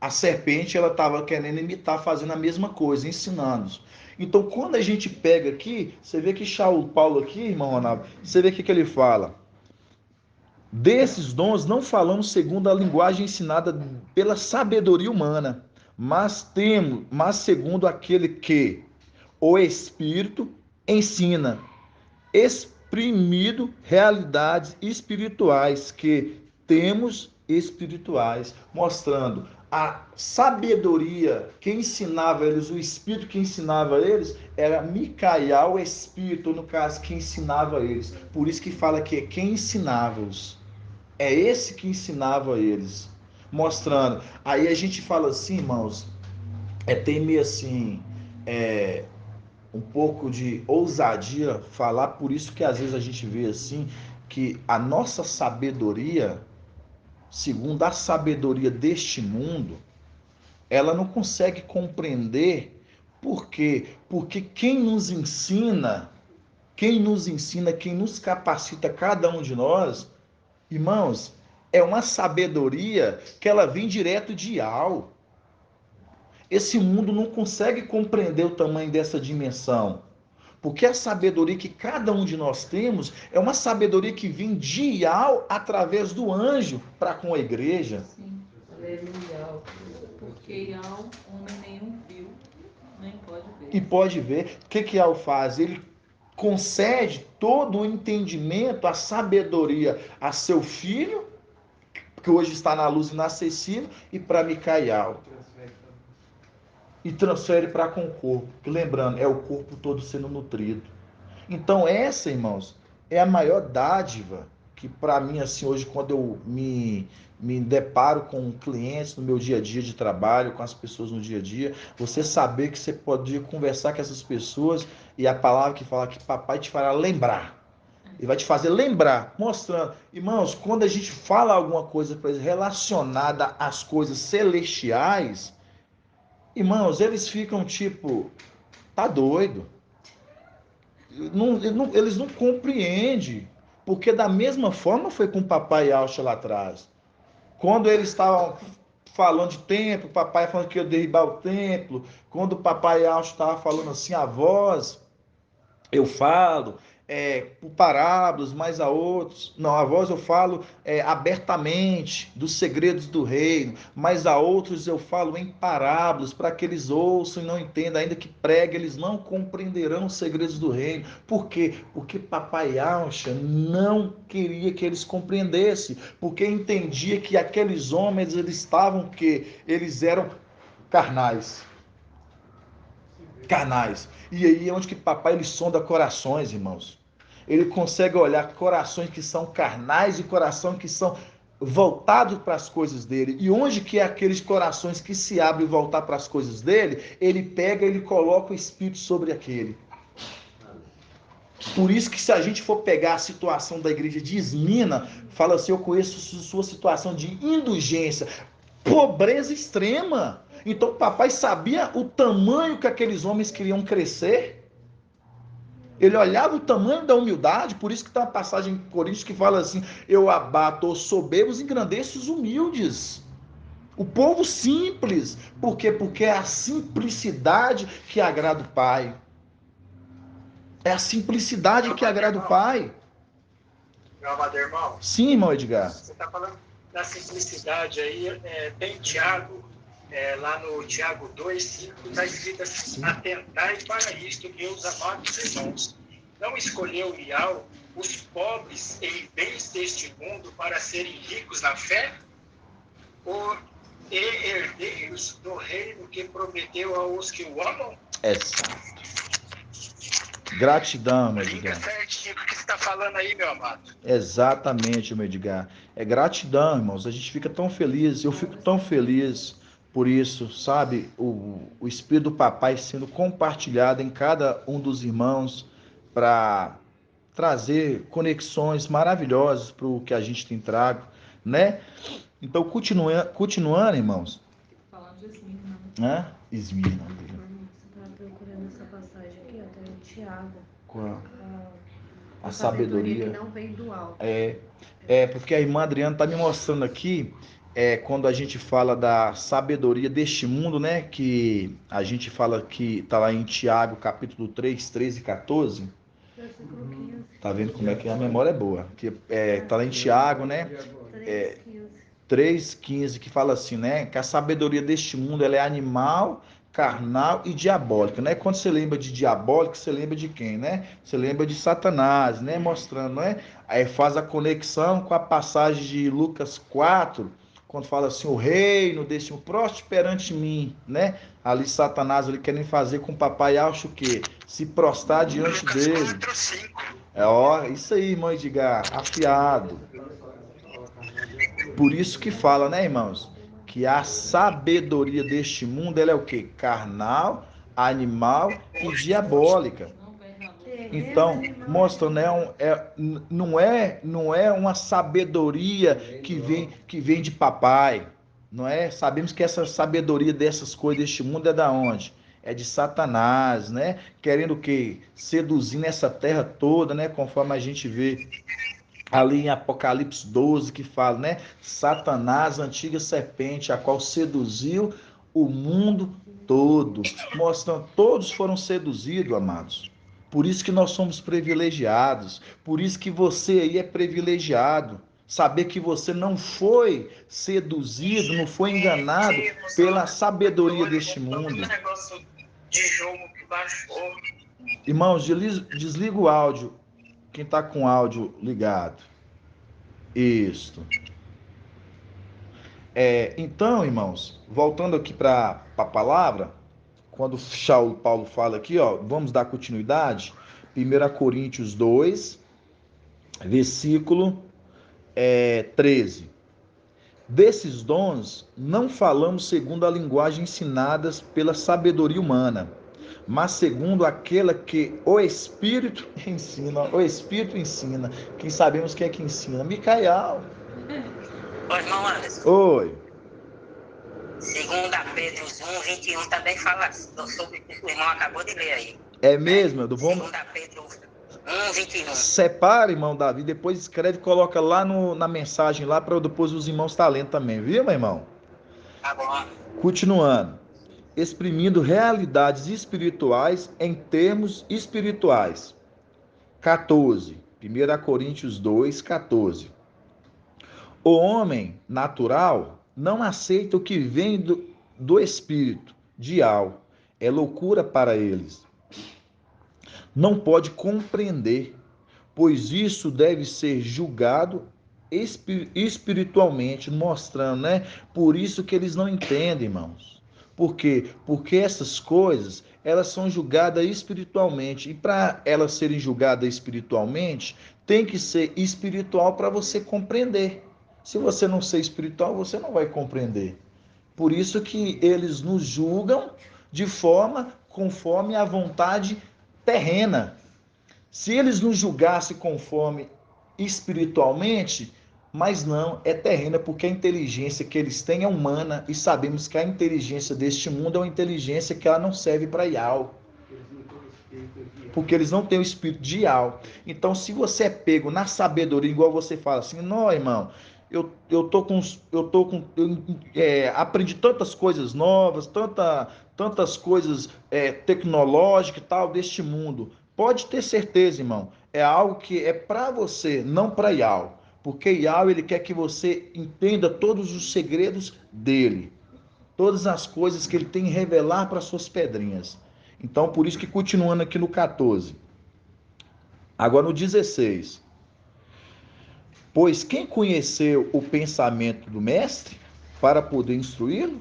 a serpente, ela estava querendo imitar, fazendo a mesma coisa, ensinando. Então, quando a gente pega aqui, você vê que Shaul Paulo aqui, irmão Ronaldo, você vê que ele fala: desses dons não falamos segundo a linguagem ensinada pela sabedoria humana, mas segundo aquele que o Espírito ensina, exprimido realidades espirituais que temos espirituais, mostrando a sabedoria que ensinava eles, o Espírito que ensinava eles, era Micael, o Espírito, no caso, que ensinava eles. Por isso que fala que quem ensinava-os. É esse que ensinava eles. Mostrando. Aí a gente fala assim, irmãos, tem meio assim, um pouco de ousadia falar, por isso que às vezes a gente vê assim, que a nossa sabedoria, segundo a sabedoria deste mundo, ela não consegue compreender por quê? Porque quem nos ensina, quem nos capacita, cada um de nós, irmãos, é uma sabedoria que ela vem direto de Al. Esse mundo não consegue compreender o tamanho dessa dimensão. Porque a sabedoria que cada um de nós temos é uma sabedoria que vem de Yahweh através do anjo para com a igreja. Sim. Aleluia. Porque Yahweh, homem nenhum viu, nem pode ver. E pode ver, o que Yahweh faz? Ele concede todo o entendimento, a sabedoria a seu filho, que hoje está na luz inacessível, e para Micael. E transfere para com o corpo. Que, lembrando, é o corpo todo sendo nutrido. Então essa, irmãos, é a maior dádiva que para mim, assim, hoje, quando eu me deparo com clientes no meu dia a dia de trabalho, com as pessoas no dia a dia, você saber que você pode conversar com essas pessoas e a palavra que fala que papai te fará lembrar. Ele vai te fazer lembrar, mostrando. Irmãos, quando a gente fala alguma coisa para eles relacionada às coisas celestiais, irmãos, eles ficam tipo, tá doido. Eles não compreendem. Porque da mesma forma foi com o papai Alcha lá atrás. Quando eles estavam falando de templo, o papai falando que ia derribar o templo. Quando o papai Alcha estava falando assim, a voz, eu falo, por parábolas, mas a outros. Não, a voz eu falo abertamente, dos segredos do reino, mas a outros eu falo em parábolas, para que eles ouçam e não entendam, ainda que pregue, eles não compreenderão os segredos do reino. Por quê? Porque papai Alcha não queria que eles compreendessem, porque entendia que aqueles homens, eles estavam, que eles eram carnais. E aí é onde que papai ele sonda corações, irmãos. Ele consegue olhar corações que são carnais e corações que são voltados para as coisas dele. E onde que é aqueles corações que se abrem e voltar para as coisas dele, ele pega e ele coloca o Espírito sobre aquele. Por isso que se a gente for pegar a situação da igreja de Esmina, fala assim, eu conheço sua situação de indulgência, pobreza extrema. Então o papai sabia o tamanho que aqueles homens queriam crescer. Ele olhava o tamanho da humildade, por isso que tem uma passagem em Coríntios que fala assim, eu abato os soberbos e engrandeço os humildes. O povo simples. Por quê? Porque é a simplicidade que agrada o Pai. É a simplicidade que agrada o Pai. Meu amado irmão. Sim, irmão Edgar. Você está falando da simplicidade aí, tem Tiago, lá no Tiago 2:5, está escrito assim, atentai para isto, meus amados irmãos. Não escolheu Yahweh os pobres em bens deste mundo para serem ricos na fé? E herdeiros do reino que prometeu aos que o amam? Exato. Gratidão, meu Liga Edgar. certinho o que você está falando aí, meu amado. Exatamente, meu Edgar. É gratidão, irmãos. A gente fica tão feliz, eu fico tão feliz por isso, sabe? O Espírito do Papai sendo compartilhado em cada um dos irmãos para trazer conexões maravilhosas para o que a gente tem trago, né? Então, continuando, irmãos. Falando de Esmina, Né? Esmina. Você estava procurando essa passagem aqui, até em Tiago. Qual? A sabedoria que não vem do alto. Porque a irmã Adriana está me mostrando aqui, quando a gente fala da sabedoria deste mundo, né? Que a gente fala que está lá em Tiago, capítulo 3, 13 e 14. Versículo 15. Tá vendo como é que a memória é boa? Que tá lá em Tiago, né? 3,15, que fala assim, né? Que a sabedoria deste mundo ela é animal, carnal e diabólica, né? Quando você lembra de diabólico, você lembra de quem, né? Você lembra de Satanás, né? Mostrando, né? Aí faz a conexão com a passagem de Lucas 4, quando fala assim, o reino deste mundo, prostre perante mim, né? Ali Satanás, ele querem fazer com o papai acha o quê? Se prostrar diante Lucas dele. 4:5. Isso aí, irmão Edgar, afiado. Por isso que fala, né, irmãos? Que a sabedoria deste mundo, ela é o quê? Carnal, animal e diabólica. não vem da luz. Então, mostra, né, não é uma sabedoria que vem de papai, não é? Sabemos que essa sabedoria dessas coisas deste mundo é da onde? É de Satanás, né? Querendo o quê? Seduzindo essa terra toda, né? Conforme a gente vê ali em Apocalipse 12, que fala, né? Satanás, a antiga serpente, a qual seduziu o mundo todo. Mostrando, todos foram seduzidos, amados. Por isso que nós somos privilegiados. Por isso que você aí é privilegiado. Saber que você não foi seduzido, não foi enganado pela sabedoria deste mundo. Negócio de jogo que baixou. Irmãos, desliga o áudio. Quem está com o áudio ligado. Isso. Então, irmãos, voltando aqui para a palavra, quando Paulo fala aqui, ó, vamos dar continuidade. 1 Coríntios 2, versículo 13. Desses dons, não falamos segundo a linguagem ensinadas pela sabedoria humana, mas segundo aquela que o Espírito ensina. O Espírito ensina. Quem sabemos quem é que ensina? Micael. Oi, irmão Anderson. Oi. 2 Pedro 1:21 também fala sobre o que o irmão acabou de ler aí. É mesmo? 2 Pedro 1:21. Separa, irmão Davi, depois escreve e coloca lá na mensagem lá para depois os irmãos estar lendo também, viu, meu irmão? Tá bom. Continuando. Exprimindo realidades espirituais em termos espirituais. 14. 1 Coríntios 2, 14. O homem natural não aceita o que vem do espírito, dial. É loucura para eles. Não pode compreender, pois isso deve ser julgado espiritualmente, mostrando, né? Por isso que eles não entendem, irmãos. Por quê? Porque essas coisas, elas são julgadas espiritualmente. E para elas serem julgadas espiritualmente, tem que ser espiritual para você compreender. Se você não ser espiritual, você não vai compreender. Por isso que eles nos julgam de forma conforme a vontade terrena. Se eles nos julgassem conforme espiritualmente, mas não, é terrena, porque a inteligência que eles têm é humana, e sabemos que a inteligência deste mundo é uma inteligência que ela não serve para Ial, porque eles não têm o espírito de Ial. Então, se você é pego na sabedoria, igual você fala assim, não, irmão, eu aprendi tantas coisas novas, tantas coisas tecnológicas e tal deste mundo. Pode ter certeza, irmão, é algo que é para você, não para Ial. Porque Ial, ele quer que você entenda todos os segredos dele. Todas as coisas que ele tem em revelar para suas pedrinhas. Então, por isso que continuando aqui no 14. Agora no 16. Pois quem conheceu o pensamento do mestre para poder instruí-lo?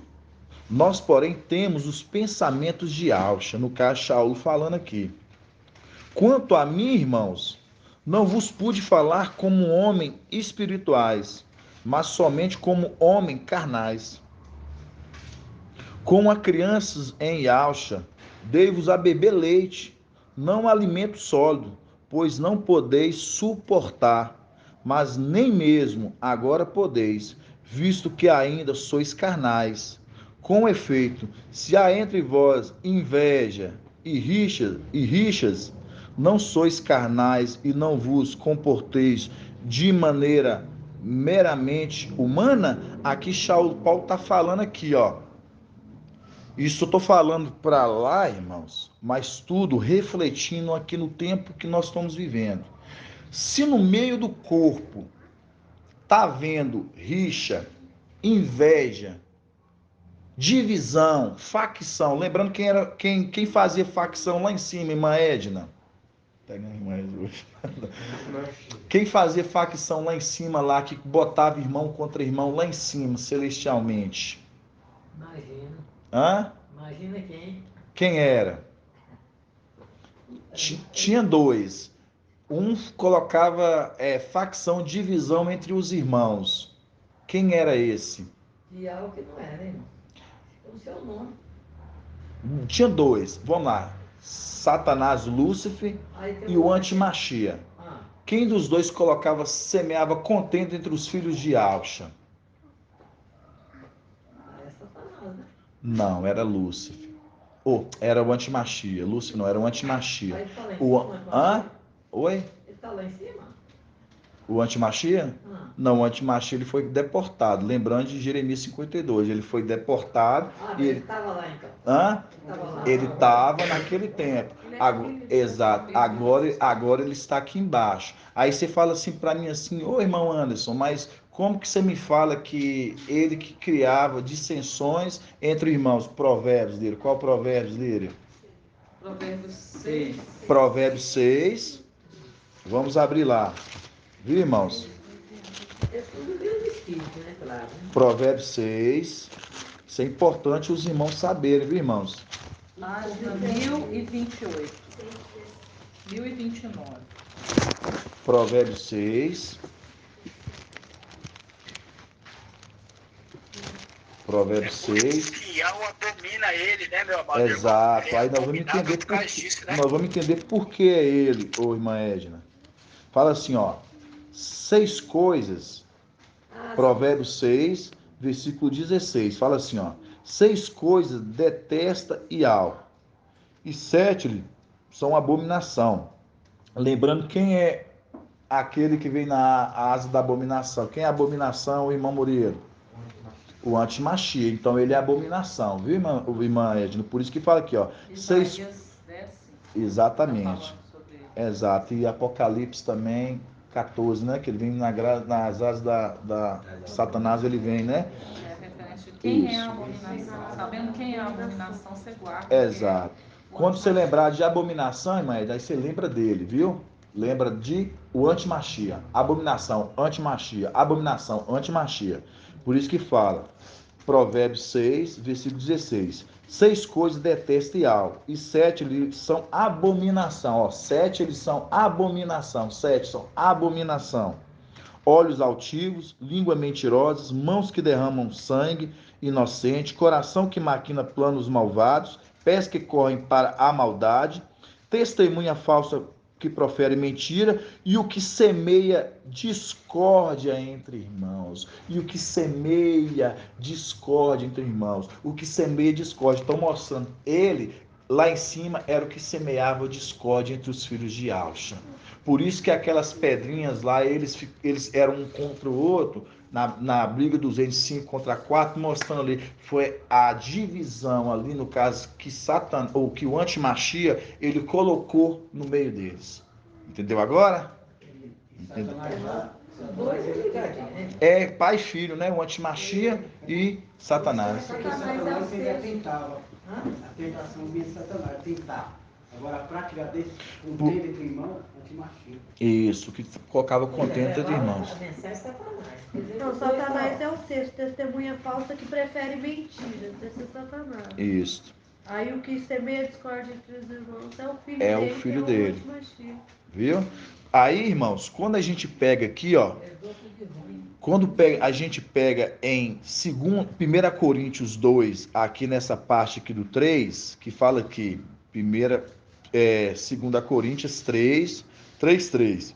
Nós, porém, temos os pensamentos de Alcha, no caso Shaul falando aqui. Quanto a mim, irmãos, não vos pude falar como homem espirituais, mas somente como homem carnais. Como a crianças em Yalcha, dei-vos a beber leite, não alimento sólido, pois não podeis suportar, mas nem mesmo agora podeis, visto que ainda sois carnais. Com efeito, se há entre vós inveja e rixas, não sois carnais e não vos comporteis de maneira meramente humana. Aqui Paulo está falando aqui, ó. Isso eu estou falando para lá, irmãos, mas tudo refletindo aqui no tempo que nós estamos vivendo. Se no meio do corpo está havendo rixa, inveja, divisão, facção, lembrando quem fazia facção lá em cima, irmã Edna? Quem fazia facção lá em cima, lá, que botava irmão contra irmão lá em cima, celestialmente? Imagina. Hã? Imagina quem? Quem era? Tinha dois. Um colocava facção, divisão entre os irmãos. Quem era esse? De algo que não era, irmão. É o seu nome. Tinha dois. Vamos lá. Satanás, Lúcifer e o antimachia. Quem dos dois semeava contenda entre os filhos de Alcha? É Satanás, né? Não, era Lúcifer. Era o antimachia. Lúcifer não, era o antimachia. Aí ele tá lá em cima, Oi? Ele tá lá em cima? O antimachia? Não, o antimachia ele foi deportado. Lembrando de Jeremias 52, ele foi deportado. Mas E ele estava lá então. Ele estava naquele tempo. Exato. Agora ele está aqui embaixo. Aí você fala assim para mim assim, ô irmão Anderson, mas como que você me fala que ele que criava dissensões entre irmãos? Provérbios dele. Qual provérbios dele? Provérbios 6. Provérbios 6. Vamos abrir lá. Viu, irmãos? É tudo mesmo espírito, né? Claro. Né? Provérbios 6. Isso é importante os irmãos saberem, viu, irmãos? Página 1028. 1029. Provérbios 6. Provérbios 6. Fiel abomina ele, né, meu amado? Exato. Irmão? Aí nós vamos entender nós vamos entender por que é ele, ô irmã Edna. Fala assim, ó. 6 coisas. Provérbios 6, versículo 16. Fala assim, ó. 6 coisas detesta Iau, e 7 são abominação. Lembrando quem é aquele que vem na asa da abominação. Quem é a abominação, o irmão Murilo? O antimachia. Então ele é abominação, viu, irmã Edna? Por isso que fala aqui, ó. 6. Exatamente. Exato. E Apocalipse também, 14, né? Que ele vem nas asas da Satanás, ele vem, né? Quem é a abominação? Sabendo quem é a abominação, você guarda. Exato. Quando você lembrar de abominação, irmã, aí você lembra dele, viu? Lembra de o antimachia. Abominação, antimachia. Abominação, antimachia. Por isso que fala, Provérbios 6, versículo 16. 6 coisas detesta Iau, e 7 eles são abominação. Ó, 7 eles são abominação. 7 são abominação. Olhos altivos, língua mentirosa, mãos que derramam sangue inocente, coração que maquina planos malvados, pés que correm para a maldade, testemunha falsa que profere mentira, e o que semeia discórdia entre irmãos. E o que semeia discórdia entre irmãos. O que semeia discórdia. Estão mostrando, ele lá em cima era o que semeava discórdia entre os filhos de Alcha. Por isso que aquelas pedrinhas lá, eles eram um contra o outro, na briga dos reis 5 contra 4, mostrando ali, foi a divisão ali, no caso, que Satan, ou que o antimachia, ele colocou no meio deles. Entendeu agora? Entendeu? É pai e filho, né? O antimachia e Satanás. Satanás ele atentava. A tentação vinha de Satanás, tentar. Agora, a prática desse contenda entre irmãos, antimachia. Isso, que colocava contenda entre irmãos. Não, Satanás é o sexto, testemunha falsa que prefere mentira. Esse é Satanás. Isso. Aí o que semeia discórdia entre os irmãos é o filho é dele. O filho dele. Viu? Aí, irmãos, quando a gente pega aqui, ó. A gente pega em 1 Coríntios 2, aqui nessa parte aqui do 3, que fala aqui, 2 Coríntios 3, 3.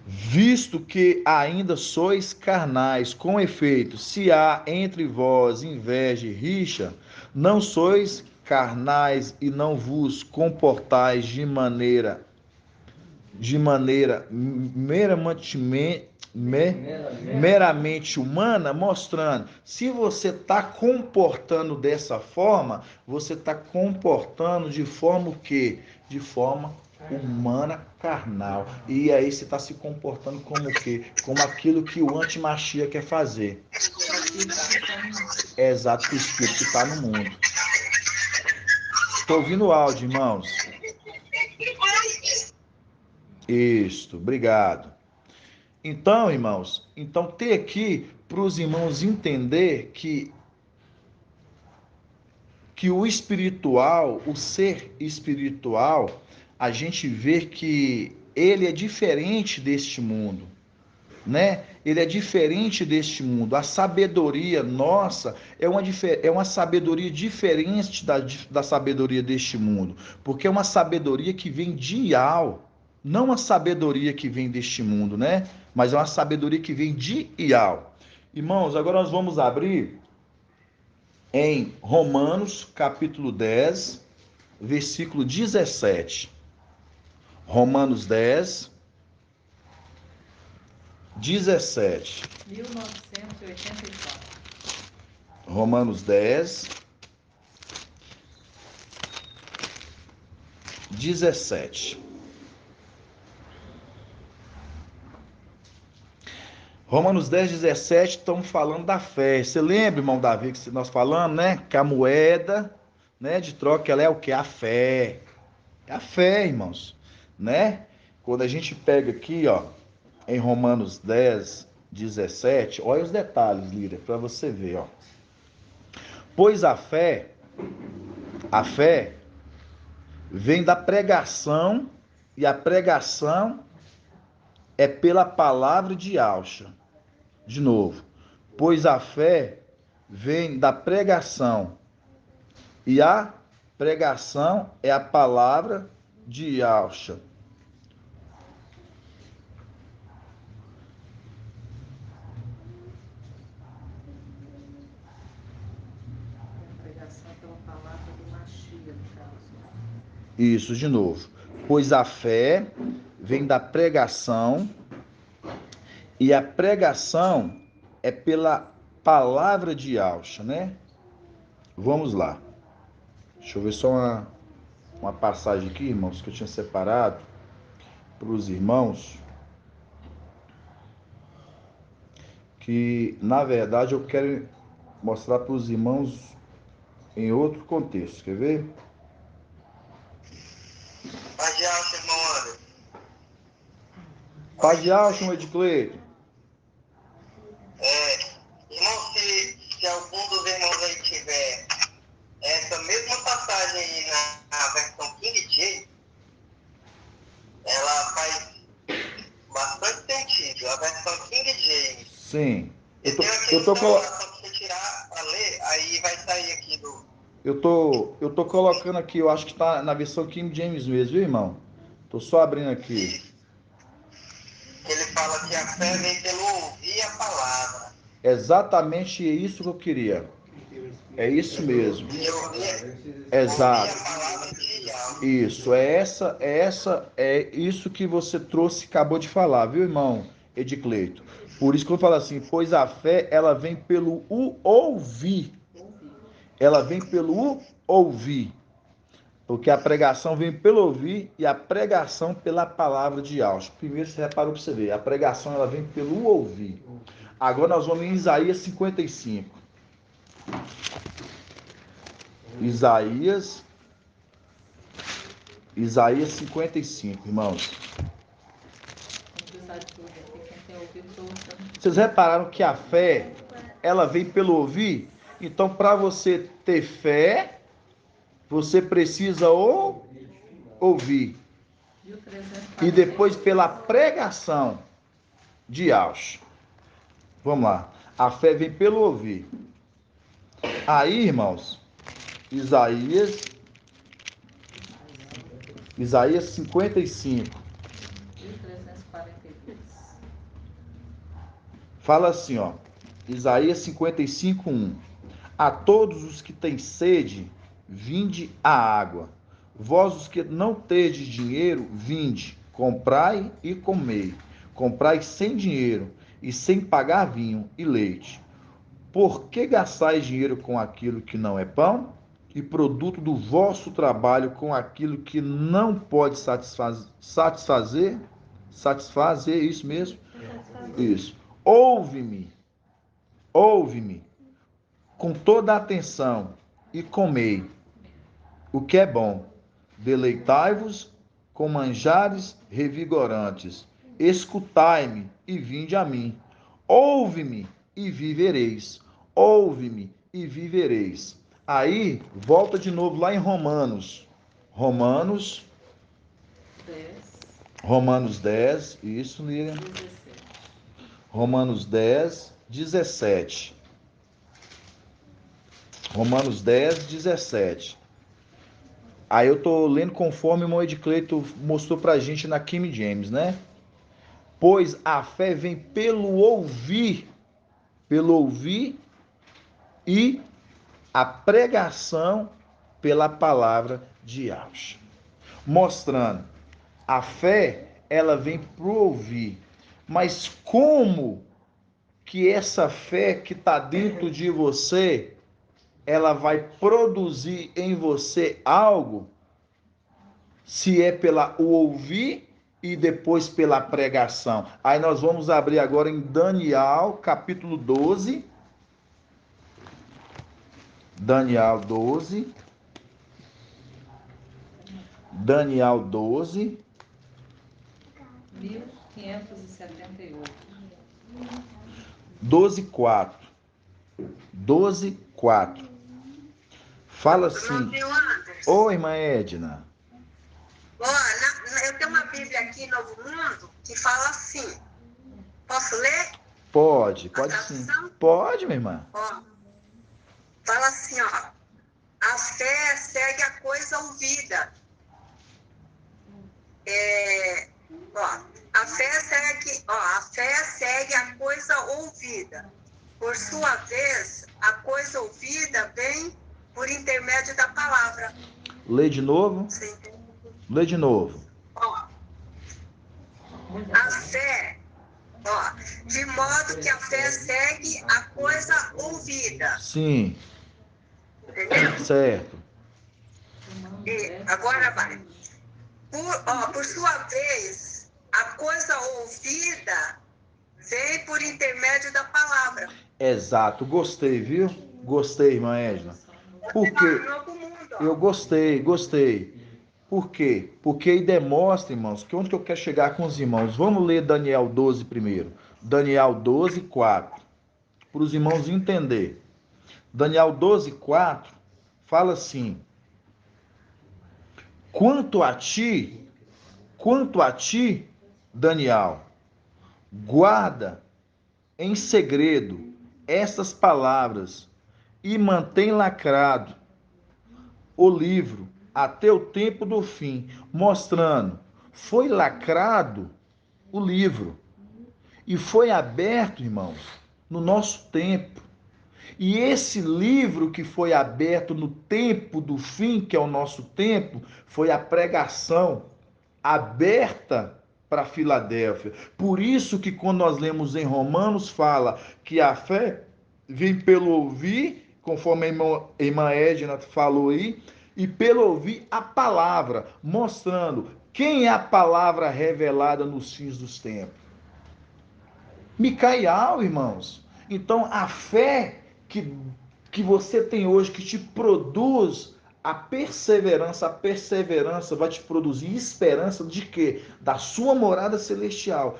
Visto que ainda sois carnais, com efeito, se há entre vós inveja e rixa, não sois carnais e não vos comportais de maneira meramente humana, mostrando, se você está comportando dessa forma, você está comportando de forma o quê? De forma humana, carnal. E aí você está se comportando como o quê? Como aquilo que o antimachia quer fazer. É exato, o espírito que está no mundo. Estou ouvindo o áudio, irmãos. Isso, obrigado. Então, irmãos, tem aqui para os irmãos entender que o espiritual, o ser espiritual, a gente vê que ele é diferente deste mundo, né? ele é diferente deste mundo. A sabedoria nossa é uma sabedoria diferente da sabedoria deste mundo, porque é uma sabedoria que vem de Ial, não uma sabedoria que vem deste mundo, né? Mas é uma sabedoria que vem de Ial. Irmãos, agora nós vamos abrir em Romanos, capítulo 10, versículo 17. Romanos 10, 17. 1984. Romanos 10, 17. Romanos 10, 17, estamos falando da fé. Você lembra, irmão Davi, que nós falamos, né? Que a moeda, né, de troca, ela é o quê? A fé. É a fé, irmãos, né? Quando a gente pega aqui, ó, em Romanos 10, 17, olha os detalhes, Líria, para você ver, ó. Pois a fé vem da pregação, e a pregação é pela palavra de Alcha. De novo, pois a fé vem da pregação, e a pregação é a palavra de Alcha. Isso, de novo. Pois a fé vem da pregação, e a pregação é pela palavra de Alcha, né? Vamos lá. Deixa eu ver só uma passagem aqui, irmãos, que eu tinha separado para os irmãos, que, na verdade, eu quero mostrar para os irmãos em outro contexto. Quer ver? Paz de Alcha, irmão Anderson. Paz de Alcha, Edcleito. Irmão, se algum dos irmãos aí tiver essa mesma passagem aí na versão King James, ela faz bastante sentido. A versão King James. Sim. Eu tô colocando. Só pra você tirar a ler, aí vai sair aqui do. Eu tô colocando aqui, eu acho que tá na versão King James mesmo, viu, irmão? Tô só abrindo aqui. Ele fala que a fé vem pelo ouvir a palavra. Exatamente isso que eu queria. É isso mesmo. Exato. Isso, é isso que você trouxe, acabou de falar, viu, irmão Edcleito? Por isso que eu falo assim, pois a fé, ela vem pelo ouvir. Ela vem pelo ouvir. Porque a pregação vem pelo ouvir e a pregação pela palavra de Alcha. Primeiro você reparou para você ver, a pregação ela vem pelo ouvir. Agora nós vamos em Isaías 55. Isaías 55, irmãos. Vocês repararam que a fé, ela vem pelo ouvir? Então, para você ter fé, você precisa ouvir. E depois pela pregação de Alcha. Vamos lá. A fé vem pelo ouvir. Aí, irmãos, Isaías 55. Fala assim, ó. Isaías 55, 1. A todos os que têm sede, vinde a água. Vós os que não tendes dinheiro, vinde, comprai e comei. Comprai sem dinheiro e sem pagar vinho e leite. Por que gastais dinheiro com aquilo que não é pão? E produto do vosso trabalho com aquilo que não pode satisfazer? Satisfazer, isso mesmo? Isso. Ouve-me com toda a atenção e comei o que é bom. Deleitai-vos com manjares revigorantes. Escutai-me e vinde a mim. Ouve-me e vivereis. Ouve-me e vivereis. Aí, volta de novo lá em Romanos. Romanos 10. Isso, Líria. Romanos 10, 17. Romanos 10, 17. Aí eu tô lendo conforme o irmão Edcleito mostrou pra gente na King James, né? Pois a fé vem pelo ouvir e a pregação pela palavra de Deus. Mostrando, a fé, ela vem pro ouvir. Mas como que essa fé que está dentro de você, ela vai produzir em você algo, se é pela o ouvir e depois pela pregação? Aí nós vamos abrir agora em Daniel, capítulo 12. Daniel 12. Daniel 12. 1578. 12:4. 12:4. Fala assim. Oi, irmã Edna. Eu tenho uma Bíblia aqui, Novo Mundo, que fala assim. Posso ler? Pode sim. Pode, minha irmã. Ó, fala assim, ó. A fé segue a coisa ouvida. A fé segue a coisa ouvida. Por sua vez, a coisa ouvida vem por intermédio da palavra. Lê de novo. Sim. Lê de novo. A fé, de modo que a fé segue a coisa ouvida. Sim. Entendeu? Certo. E agora vai. Por sua vez, a coisa ouvida vem por intermédio da palavra. Exato. Gostei, viu? Gostei, irmã Edna. Por quê? Eu gostei. Por quê? Porque aí demonstra, irmãos, que onde que eu quero chegar com os irmãos. Vamos ler Daniel 12 primeiro. Daniel 12, 4. Para os irmãos entenderem. Daniel 12, 4 fala assim: Quanto a ti, Daniel, guarda em segredo estas palavras e mantém lacrado o livro até o tempo do fim, mostrando, foi lacrado o livro e foi aberto, irmãos, no nosso tempo. E esse livro que foi aberto no tempo do fim, que é o nosso tempo, foi a pregação aberta para Filadélfia. Por isso que quando nós lemos em Romanos, fala que a fé vem pelo ouvir, conforme a irmã Edna falou aí, e pelo ouvir a palavra, mostrando quem é a palavra revelada nos fins dos tempos. Micael, irmãos. Então, a fé que você tem hoje, que te produz a perseverança vai te produzir esperança de quê? Da sua morada celestial,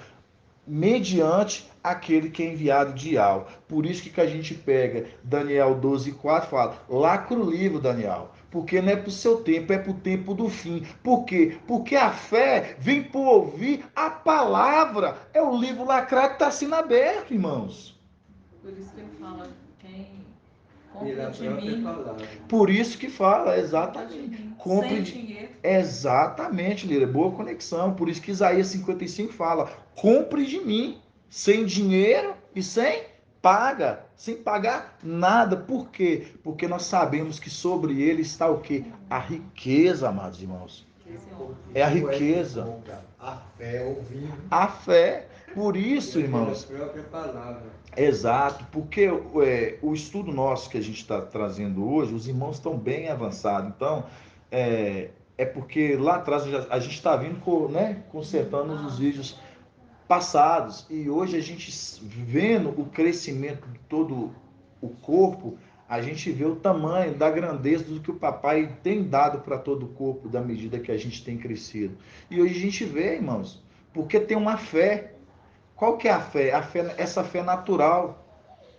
mediante aquele que é enviado de Al. Por isso que a gente pega Daniel 12:4 fala, lacra o livro, Daniel, porque não é para o seu tempo, é para o tempo do fim. Por quê? Porque a fé vem por ouvir a palavra. É o livro lacrado que está sendo aberto, irmãos. Por isso que ele fala, quem compra de mim. Por isso que fala, exatamente. Compre sem dinheiro. Exatamente, Lira, boa conexão. Por isso que Isaías 55 fala, compre de mim, sem dinheiro e sem pagar nada. Por quê? Porque nós sabemos que sobre ele está o quê? A riqueza, amados irmãos. É a riqueza. A fé ouvindo. A fé. Por isso, irmãos. Exato, porque o estudo nosso que a gente está trazendo hoje, os irmãos estão bem avançados. Então, é porque lá atrás a gente está vindo, né, consertando os vídeos passados. E hoje a gente vendo o crescimento de todo o corpo, a gente vê o tamanho da grandeza do que o papai tem dado para todo o corpo, da medida que a gente tem crescido. E hoje a gente vê, irmãos, porque tem uma fé. Qual que é a fé? Essa fé natural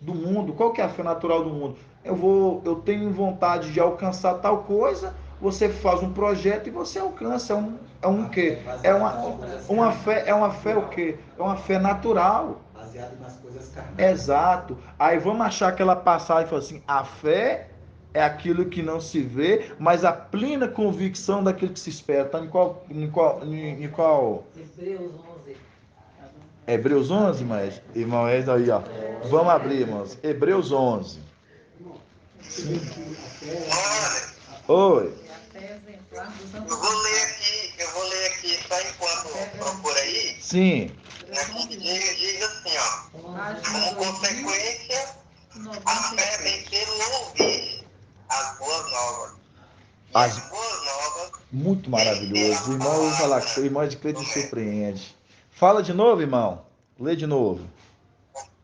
do mundo. Qual que é a fé natural do mundo? Eu tenho vontade de alcançar tal coisa, você faz um projeto e você alcança. É um quê? É uma fé o quê? É uma fé natural. baseado nas coisas carnais. Exato. Aí vamos achar aquela passagem e falar assim, a fé é aquilo que não se vê, mas a plena convicção daquilo que se espera. Tá em qual? Hebreus 11. Hebreus 11, mas, irmão, é aí, ó. Vamos abrir, irmãos. Hebreus 11. Sim. Oi. Eu vou ler aqui, só enquanto procura aí. Sim. Diz assim, ó. Como consequência, a fé vem pelo ouvir as boas novas. E as boas novas. Muito maravilhoso. O irmão, eu vou falar que o irmão de Cleide surpreende. Fala de novo, irmão. Lê de novo.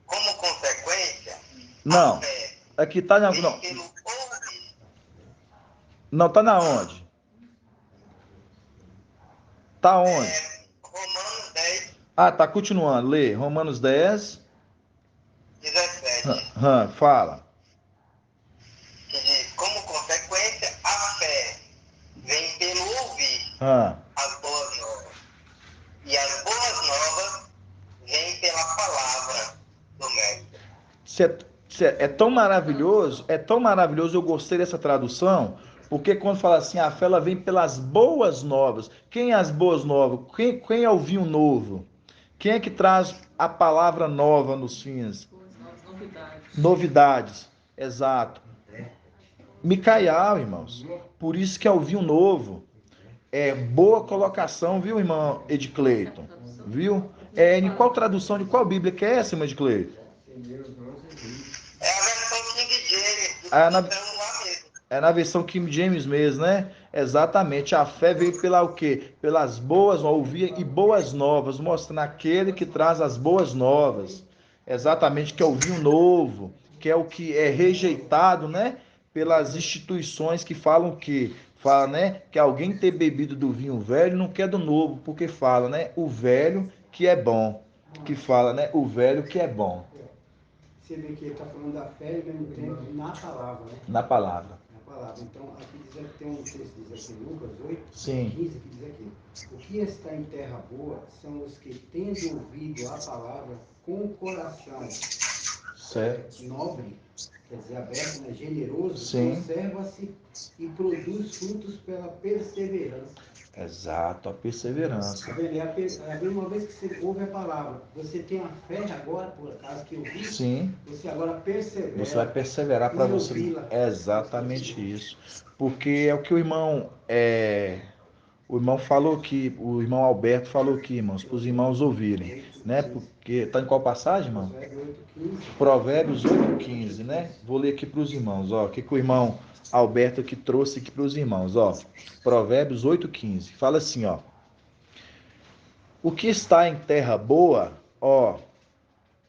Como consequência, não. Aqui tá na. Não. Não, tá na onde? Tá onde? Romanos 10. Ah, tá continuando. Lê. Romanos 10. 17. Fala. Que diz, como consequência, a fé vem pelo ouvir as boas novas. E as boas novas vêm pela palavra do Mestre. É tão maravilhoso, eu gostei dessa tradução, porque quando fala assim, a fé ela vem pelas boas novas. Quem é as boas novas? Quem é o vinho novo? Quem é que traz a palavra nova nos fins? Novidades, exato. Micael, irmãos. Por isso que é o vinho novo. É boa colocação, viu, irmão Edcleiton? Viu? Em qual tradução, de qual Bíblia que é essa, irmão Edcleiton? É a versão King James. É na versão King James mesmo, né? Exatamente. A fé veio pela o quê? Pelas boas, ouvir e boas novas, mostrando aquele que traz as boas novas. Exatamente, que é o vinho novo, que é o que é rejeitado, né? Pelas instituições que falam que fala, né, que alguém ter bebido do vinho velho não quer do novo, porque fala, né, o velho que é bom, que fala, né, o velho que é bom. Você vê que ele está falando da fé e mesmo tempo na palavra, né? Na palavra. Na palavra. Então, aqui diz que tem um texto, diz aqui, Lucas 8, Sim. 15, que diz aqui, o que está em terra boa são os que, tendo ouvido a palavra com o coração nobre, quer dizer, aberto, né, generoso, conserva-se e produz frutos pela perseverança. Exato, a perseverança. Uma vez que você ouve a palavra, você tem a fé agora, por acaso que ouviu, você agora persevera. Você vai perseverar para você. É exatamente isso. Porque é o que o irmão falou aqui, o irmão Alberto falou aqui, irmãos, para os irmãos ouvirem, né? Porque tá em qual passagem, irmão? Provérbios 8:15, né? Vou ler aqui para os irmãos, ó, o que o irmão Alberto aqui trouxe aqui para os irmãos, ó. Provérbios 8:15. Fala assim, ó: o que está em terra boa, ó,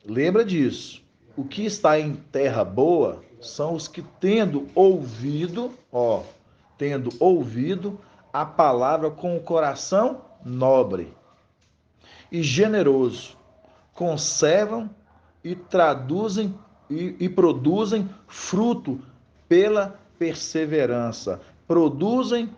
lembra disso. O que está em terra boa são os que tendo ouvido a palavra com o coração nobre e generoso, conservam e traduzem e produzem fruto pela perseverança. Produzem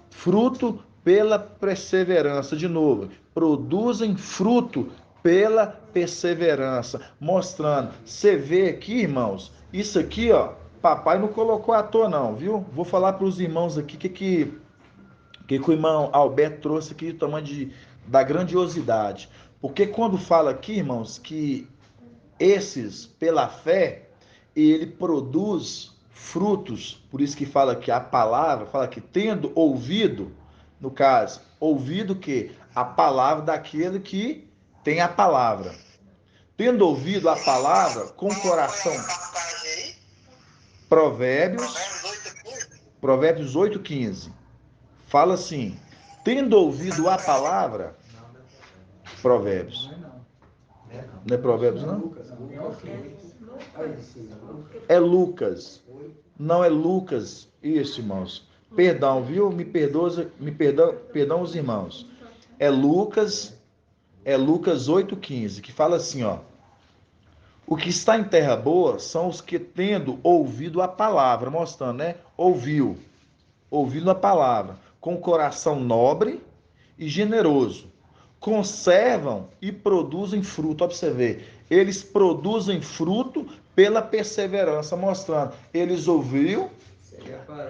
fruto pela perseverança. De novo, produzem fruto pela perseverança. Mostrando. Você vê aqui, irmãos, isso aqui, ó, papai não colocou à toa não, viu? Vou falar para os irmãos aqui que o irmão Alberto trouxe aqui do tamanho da grandiosidade. Porque quando fala aqui, irmãos, que esses, pela fé, ele produz frutos, por isso que fala que a palavra, fala que tendo ouvido, no caso, ouvido que a palavra daquele que tem a palavra. Tendo ouvido a palavra com o coração. Provérbios 8:15. Fala assim: tendo ouvido a palavra. Provérbios. Não é Provérbios, não? É Lucas. Não é Lucas. Isso, irmãos. Perdão, viu? Perdão os irmãos. É Lucas 8:15, que fala assim, ó: o que está em terra boa são os que, tendo ouvido a palavra, mostrando, né? Ouvindo a palavra, com coração nobre e generoso, conservam e produzem fruto. Ó, pra você ver, eles produzem fruto pela perseverança, mostrando, eles ouviram,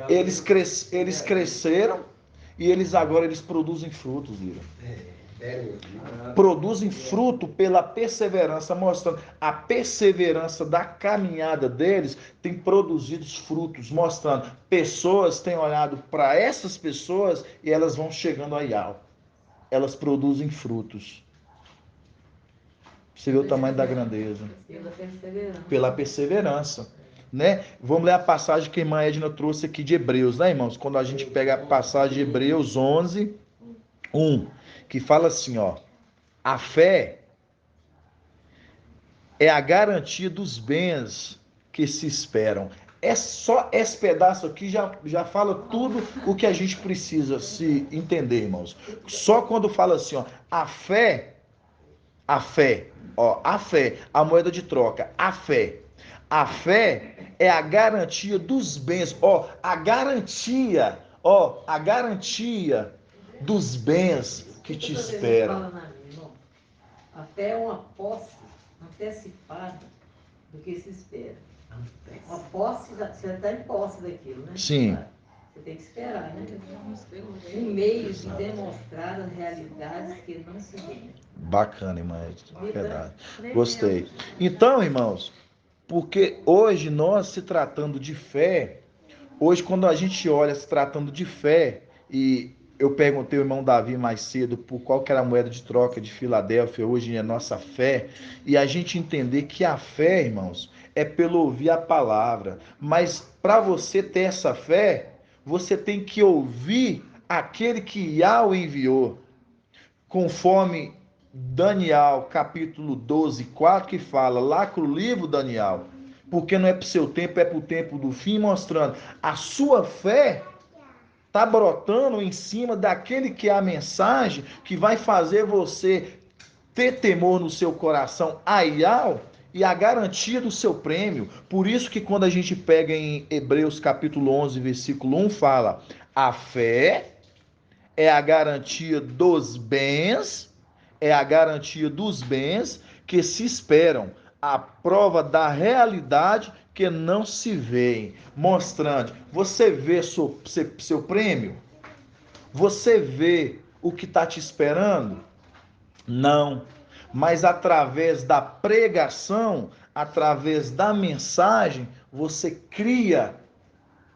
eles cresceram e agora eles produzem frutos, viram? Produzem fruto pela perseverança, mostrando a perseverança da caminhada deles tem produzido frutos, mostrando pessoas têm olhado para essas pessoas e elas vão chegando a Iau. Elas produzem frutos. Você vê o tamanho da grandeza. Pela perseverança. Né? Vamos ler a passagem que a irmã Edna trouxe aqui de Hebreus, né, irmãos? Quando a gente pega a passagem de Hebreus 11, 1, que fala assim, ó: a fé é a garantia dos bens que se esperam. É só esse pedaço aqui já fala tudo o que a gente precisa se entender, irmãos. Só quando fala assim, ó, a fé, a moeda de troca, a fé é a garantia dos bens, a garantia dos bens que te esperam. A fé é uma posse antecipada do que se espera. Uma posse, você está em posse daquilo, né? Sim. Você tem que esperar, né? Um meio de demonstrar as realidades que não se veem. Bacana, irmã, verdade. Gostei. Então, irmãos, porque hoje nós se tratando de fé, hoje quando a gente olha se tratando de fé, e eu perguntei ao irmão Davi mais cedo por qual que era a moeda de troca de Filadélfia, hoje é nossa fé, e a gente entender que a fé, irmãos, é pelo ouvir a palavra, mas para você ter essa fé, você tem que ouvir aquele que Yahweh enviou, conforme Daniel, capítulo 12, 4, que fala, lá com o livro Daniel, porque não é para o seu tempo, é para o tempo do fim, mostrando a sua fé está brotando em cima daquele que é a mensagem que vai fazer você ter temor no seu coração, aial, e a garantia do seu prêmio. Por isso que quando a gente pega em Hebreus capítulo 11, versículo 1, fala, a fé é a garantia dos bens, que se esperam, a prova da realidade que não se vê, mostrando, você vê seu prêmio? Você vê o que está te esperando? Não, mas através da pregação, através da mensagem, você cria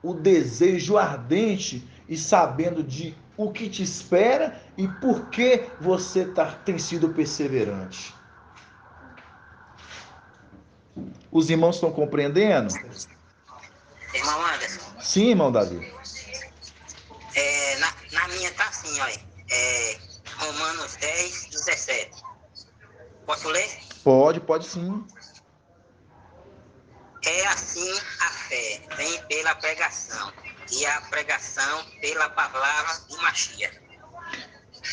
o desejo ardente e sabendo de o que te espera e por que você tem sido perseverante. Os irmãos estão compreendendo? Irmão Anderson. Sim, irmão Davi. Na minha tá assim, olha. Romanos 10, 17. Posso ler? Pode sim. É assim a fé, vem pela pregação, e a pregação pela palavra do Mashiach.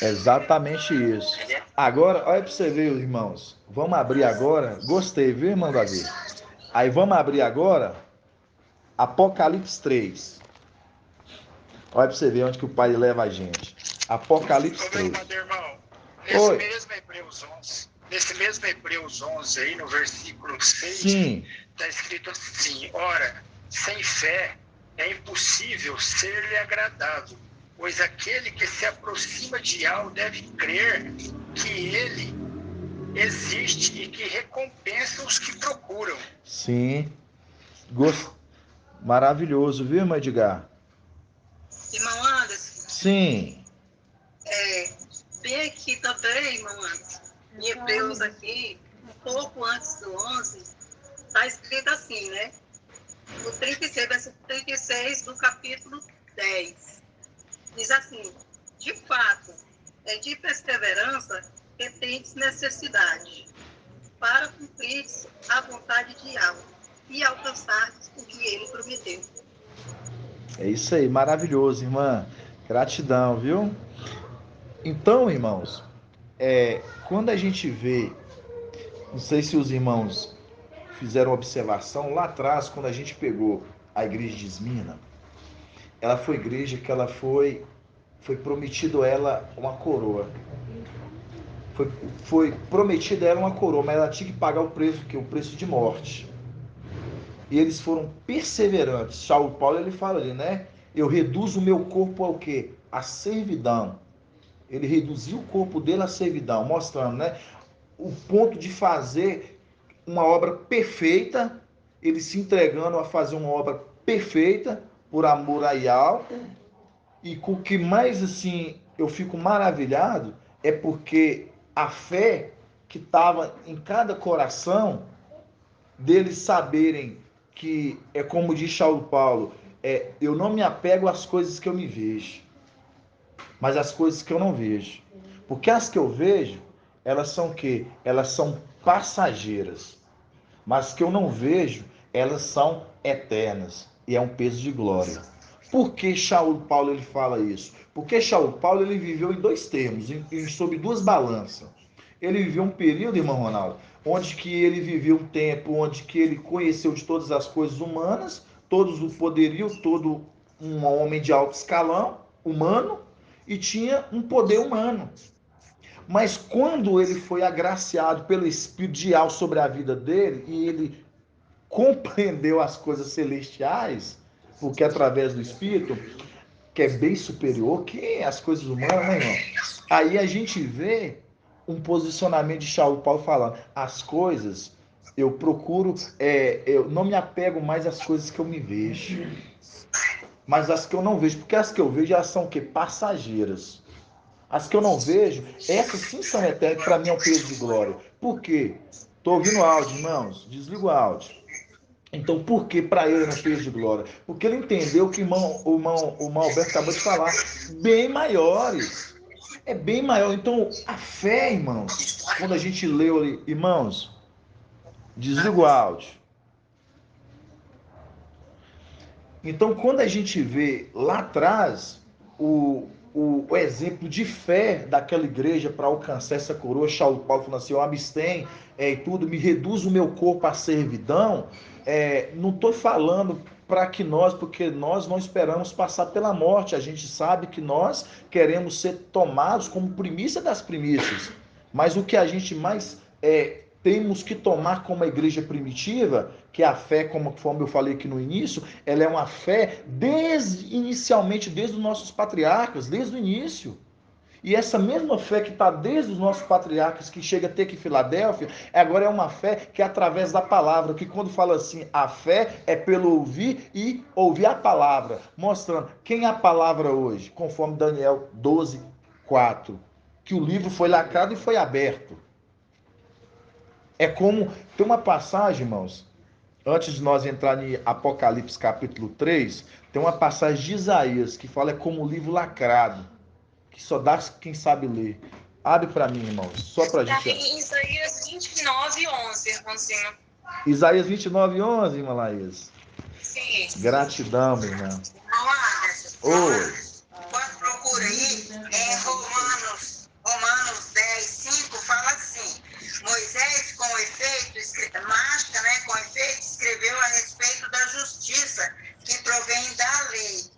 Exatamente isso. Agora, olha para você ver, irmãos. Vamos abrir agora. Gostei, viu, irmão Davi? Aí vamos abrir agora Apocalipse 3. Olha para você ver onde que o Pai leva a gente. Apocalipse 3. Irmão, nesse mesmo Hebreus 11 aí, no versículo 6, está escrito assim, ora, sem fé é impossível ser-lhe agradável, pois aquele que se aproxima de algo deve crer que ele existe e que recompensa os que procuram. Sim. Maravilhoso, viu, irmão Edgar? Irmão Anderson. Sim. Bem aqui também, irmão Anderson, em Hebreus aqui, um pouco antes do 11, está escrito assim, né? O 36, versículo 36 do capítulo 10. Diz assim, de fato, é de perseverança que tendes necessidade, para cumprir a vontade de Yahweh e alcançar o que ele prometeu. É isso aí, maravilhoso, irmã. Gratidão, viu? Então, irmãos, quando a gente vê, não sei se os irmãos fizeram observação, lá atrás, quando a gente pegou a igreja de Esmirna, ela foi igreja que ela foi prometido a ela uma coroa. foi prometida a ela uma coroa, mas ela tinha que pagar o preço, que é o preço de morte. E eles foram perseverantes. Saulo Paulo, ele fala ali, né? Eu reduzo o meu corpo ao quê? A servidão. Ele reduziu o corpo dele à servidão, mostrando, né? O ponto de fazer uma obra perfeita, ele se entregando a fazer uma obra perfeita, por amor a Yahweh. E com o que mais, assim, eu fico maravilhado, é porque a fé que estava em cada coração, deles saberem que, é como diz Saulo Paulo, eu não me apego às coisas que eu me vejo, mas às coisas que eu não vejo. Porque as que eu vejo, elas são o quê? Elas são passageiras. Mas que eu não vejo, elas são eternas. E é um peso de glória. Por que Saulo Paulo ele fala isso? Porque Saulo Paulo ele viveu em dois termos, sob duas balanças. Ele viveu um período, irmão Ronaldo, onde que ele viveu um tempo onde que ele conheceu de todas as coisas humanas, todos o poderio, todo um homem de alto escalão humano, e tinha um poder humano. Mas quando ele foi agraciado pelo Espírito de Yahweh sobre a vida dele, e ele compreendeu as coisas celestiais, porque através do Espírito, que é bem superior que as coisas humanas, né, irmão? Aí a gente vê um posicionamento de Saulo Paulo falando, as coisas, eu procuro, eu não me apego mais às coisas que eu me vejo, mas as que eu não vejo, porque as que eu vejo, elas são o quê? Passageiras. As que eu não vejo, essas sim são eternas, para mim é um peso de glória. Por quê? Estou ouvindo o áudio, irmãos, desliga o áudio. Então, por que para ele era um peso de glória? Porque ele entendeu que o irmão Alberto acabou de falar, bem maiores. É bem maior. Então, a fé, irmãos, quando a gente leu ali, irmãos, desliga o áudio. Então, quando a gente vê lá atrás o exemplo de fé daquela igreja para alcançar essa coroa, Saulo Paulo falando assim, eu abstém e tudo, me reduz o meu corpo à servidão, não estou falando para que nós, porque nós não esperamos passar pela morte, a gente sabe que nós queremos ser tomados como primícia das primícias, mas o que a gente mais temos que tomar como a igreja primitiva, que é a fé, conforme eu falei aqui no início, ela é uma fé inicialmente desde os nossos patriarcas, desde o início. E essa mesma fé que está desde os nossos patriarcas, que chega até aqui em Filadélfia, agora é uma fé que é através da palavra, que quando fala assim, a fé é pelo ouvir e ouvir a palavra, mostrando quem é a palavra hoje, conforme Daniel 12:4, que o livro foi lacrado e foi aberto. É como, tem uma passagem, irmãos, antes de nós entrar em Apocalipse capítulo 3, tem uma passagem de Isaías que fala como um livro lacrado, que só dá quem sabe ler. Abre para mim, irmãos, só para a gente... Isaías 29:11, irmãozinho. Isaías 29:11, irmã Laís. Sim. Gratidão, minha irmã. Oi. Quando procura aí, Romanos 10:5 fala assim, Moisés, com efeito, escreveu a respeito da justiça que provém da lei.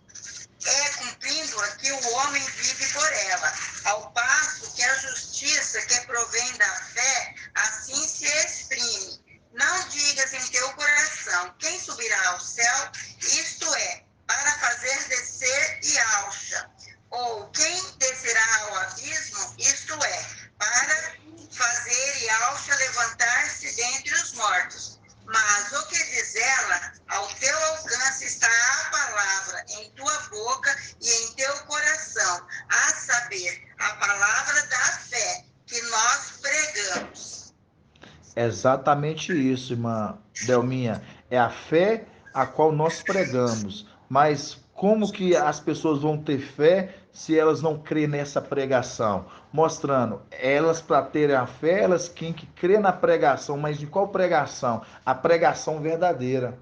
Cumprindo-a que o homem vive por ela, ao passo que a justiça que provém da fé, assim se exprime. Não digas em teu coração, quem subirá ao céu, isto é, para fazer descer Yahshua, ou quem descerá ao abismo, isto é, para fazer Yahshua levantar-se dentre os mortos. Mas o que diz ela, ao teu alcance está a palavra em tua boca e em teu coração, a saber, a palavra da fé que nós pregamos. Exatamente isso, irmã Delminha. É a fé a qual nós pregamos. Mas como que as pessoas vão ter fé se elas não crêem nessa pregação? Mostrando, elas para terem a fé, elas têm que crer na pregação. Mas de qual pregação? A pregação verdadeira.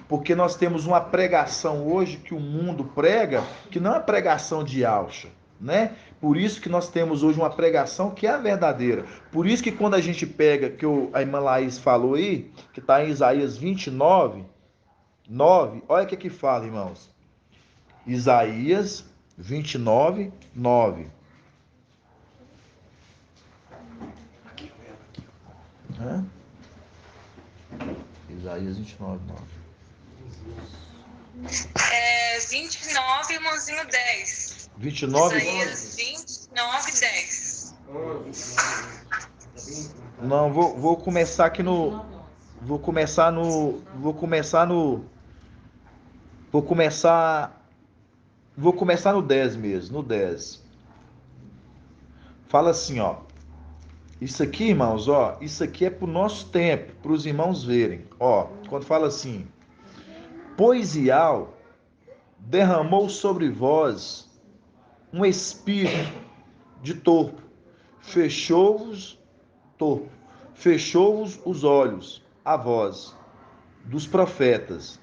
Porque nós temos uma pregação hoje que o mundo prega, que não é a pregação de Yahshua, né? Por isso que nós temos hoje uma pregação que é a verdadeira. Por isso que quando a gente pega, que a irmã Laís falou aí, que está em Isaías 29:9, olha o que fala, irmãos. Isaías 29:9. Isaías 29, 9. 29, irmãozinho 10. 29? Isaías 29, 10. Não, vou começar aqui no... Vou começar no 10 mesmo, no 10. Fala assim, ó. Isso aqui, irmãos, ó, isso aqui é pro nosso tempo, para os irmãos verem. Ó, quando fala assim: pois Iau derramou sobre vós um espírito de torpe, fechou-vos os olhos a vós dos profetas,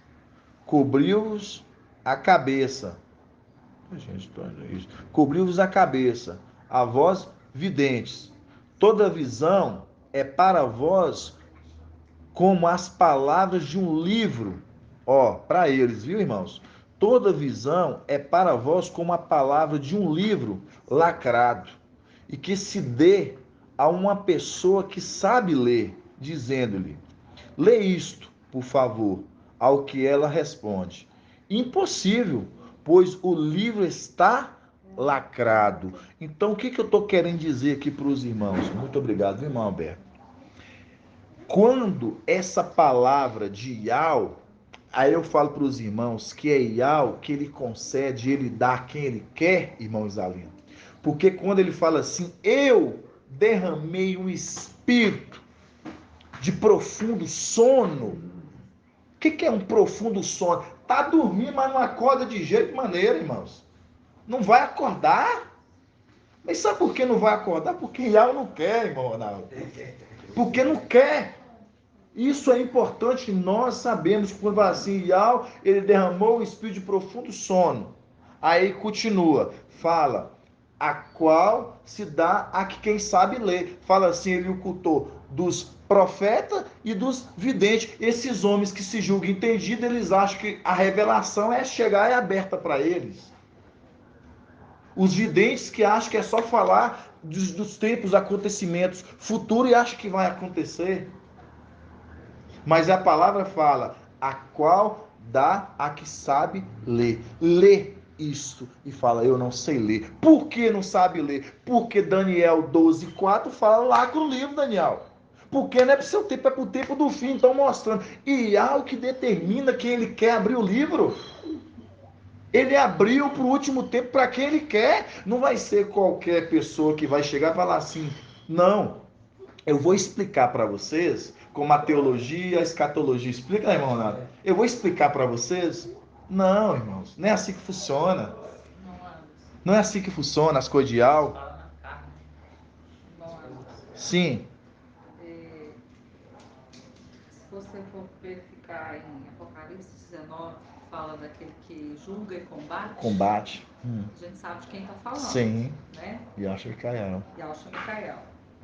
cobriu-vos a cabeça. Cobriu-vos a cabeça, a vós videntes. Toda visão é para vós como as palavras de um livro. Ó, para eles, viu, irmãos? Toda visão é para vós como a palavra de um livro lacrado, e que se dê a uma pessoa que sabe ler, dizendo-lhe: lê isto, por favor, ao que ela responde: impossível, pois o livro está lacrado. Então, o que eu estou querendo dizer aqui para os irmãos? Muito obrigado, irmão Alberto. Quando essa palavra de Iau, aí eu falo para os irmãos que é Iau, que ele concede, ele dá a quem ele quer, irmão Isalino. Porque quando ele fala assim: eu derramei um espírito de profundo sono. O que é um profundo sono? Tá dormindo, mas não acorda de jeito maneiro, irmãos. Não vai acordar. Mas sabe por que não vai acordar? Porque Iau não quer, irmão Ronaldo. Porque não quer. Isso é importante, nós sabemos que quando vai assim, Iau, ele derramou o espírito de profundo sono. Aí continua, fala: a qual se dá a quem sabe ler. Fala assim, ele ocultou dos profetas e dos videntes. Esses homens que se julgam entendidos, eles acham que a revelação é chegar e aberta para eles. Os videntes que acham que é só falar dos tempos, acontecimentos futuros e acham que vai acontecer. Mas a palavra fala: a qual dá a que sabe ler. Lê isto e fala: eu não sei ler. Por que não sabe ler? Porque Daniel 12:4 fala: lacra o livro, Daniel. Porque não é para o seu tempo, é para o tempo do fim. Então mostrando. E há o que determina quem ele quer abrir o livro. Ele abriu para o último tempo para quem ele quer. Não vai ser qualquer pessoa que vai chegar e falar assim: não, eu vou explicar para vocês como a teologia, a escatologia explica, irmão Ronaldo? Eu vou explicar para vocês. Não, irmãos, não é assim que funciona. Não é assim que funciona as coisas de algo. Sim. Se você for verificar em Apocalipse 19, fala daquele que julga e combate. Combate. A gente sabe de quem está falando. Sim. Né? Yahshua Micael. Yahshua Micael.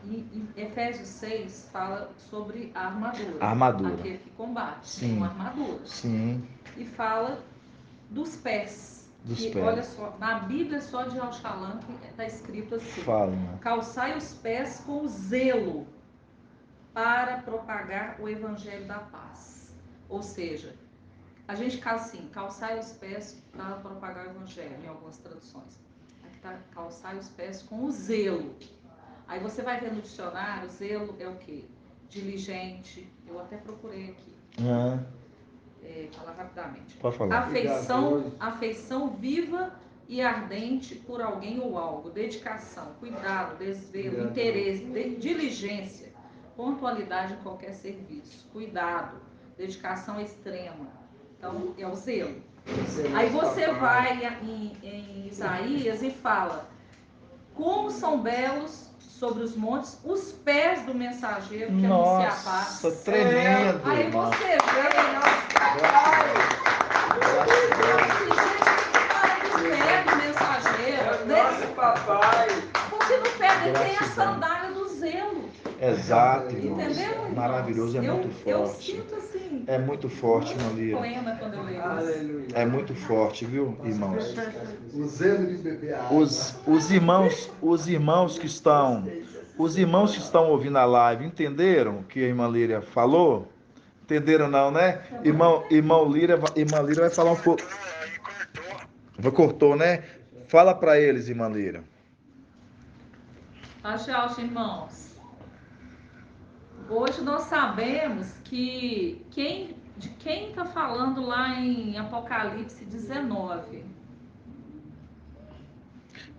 E em Efésios 6 fala sobre a armadura. A armadura. Aquele que combate. Sim. Com armadura. Sim. E fala dos pés. Dos que, pés. Olha só, na Bíblia só de Al-Shalam está escrito assim: fala, né? calçai os pés com zelo para propagar o evangelho da paz. Ou seja, a gente assim, calçai os pés para propagar o evangelho, em algumas traduções. Aqui está: calçai os pés com o zelo. Aí você vai ver no dicionário, zelo é o quê? Diligente. Eu até procurei aqui. Falar rapidamente. Pode falar. Afeição viva e ardente por alguém ou algo. Dedicação, cuidado, desvelo, interesse, diligência, pontualidade em qualquer serviço. Cuidado, dedicação extrema. Então, é o zelo. Aí você vai em Isaías e fala: como são belos sobre os montes os pés do mensageiro que anuncia a paz. Nossa, tremendo. Aí você vê, nosso papai. O pé do mensageiro. Nosso papai. Porque no pé dele tem a sandália do zelo. Exato, irmãos. Entendeu? Maravilhoso, é muito forte. Eu sinto assim. É muito forte, irmã Lira. Plena quando eu leio isso. É muito forte, viu, irmãos? O zelo de beber água. Os irmãos que estão ouvindo a live entenderam o que a irmã Líria falou? Entenderam não, né? Irmão Lira vai falar um pouco. Cortou, né? Fala para eles, irmã Lira. Tchau, irmãos. Hoje nós sabemos que de quem está falando lá em Apocalipse 19.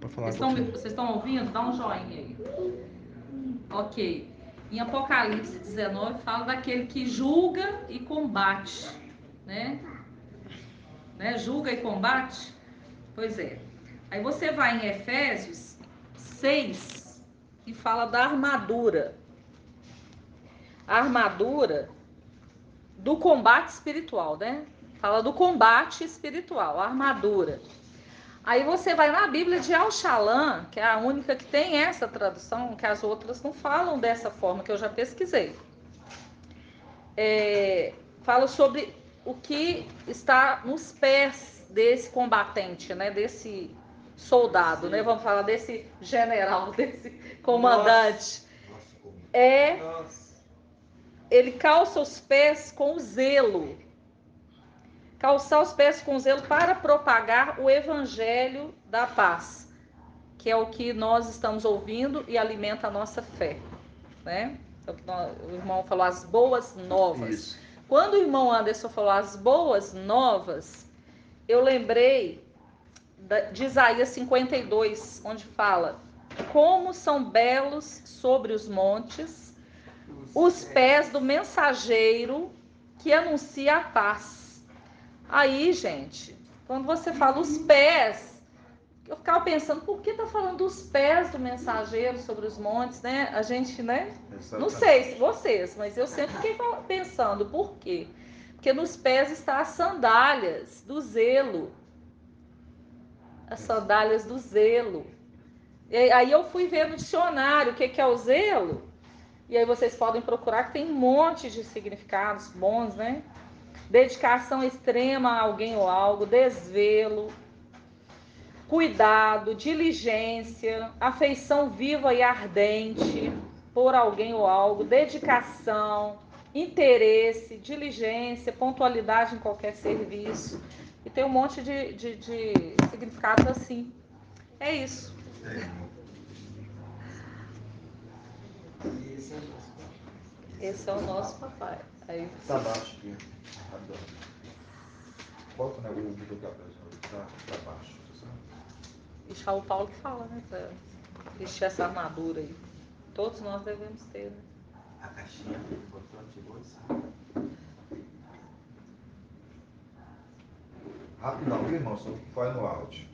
Vocês estão ouvindo? Dá um joinha aí. Ok. Em Apocalipse 19 fala daquele que julga e combate, né? Julga e combate? Pois é. Aí você vai em Efésios 6 e fala da armadura. A armadura do combate espiritual, né? Fala do combate espiritual, a armadura. Aí você vai na Bíblia de Al-Shalom, que é a única que tem essa tradução, que as outras não falam dessa forma, que eu já pesquisei. Fala sobre o que está nos pés desse combatente, né? Desse soldado, né? Vamos falar desse general, desse comandante. Ele calça os pés com zelo. Calçar os pés com zelo para propagar o evangelho da paz, que é o que nós estamos ouvindo e alimenta a nossa fé, né? O irmão falou as boas novas. Isso. Quando o irmão Anderson falou as boas novas, eu lembrei de Isaías 52, onde fala: como são belos sobre os montes os pés do mensageiro que anuncia a paz. Aí, gente, quando você fala os pés, eu ficava pensando, por que tá falando dos pés do mensageiro sobre os montes, né? A gente, né? Exatamente. Não sei se vocês, mas eu sempre fiquei pensando, por quê? Porque nos pés está as sandálias do zelo. As sandálias do zelo. E aí eu fui ver no dicionário o que é o zelo. E aí vocês podem procurar, que tem um monte de significados bons, né? Dedicação extrema a alguém ou algo, desvelo, cuidado, diligência, afeição viva e ardente por alguém ou algo, dedicação, interesse, diligência, pontualidade em qualquer serviço. E tem um monte de significados assim. É isso. Esse é o nosso papai. Aí, tá baixo aqui. Bota, né, o vídeo da pessoa. Tá baixo. Isso é o Paulo que fala, né? Pra vestir essa armadura aí. Todos nós devemos ter, né? A caixinha importante hoje. Rapidão, viu, irmão? Só vai no áudio.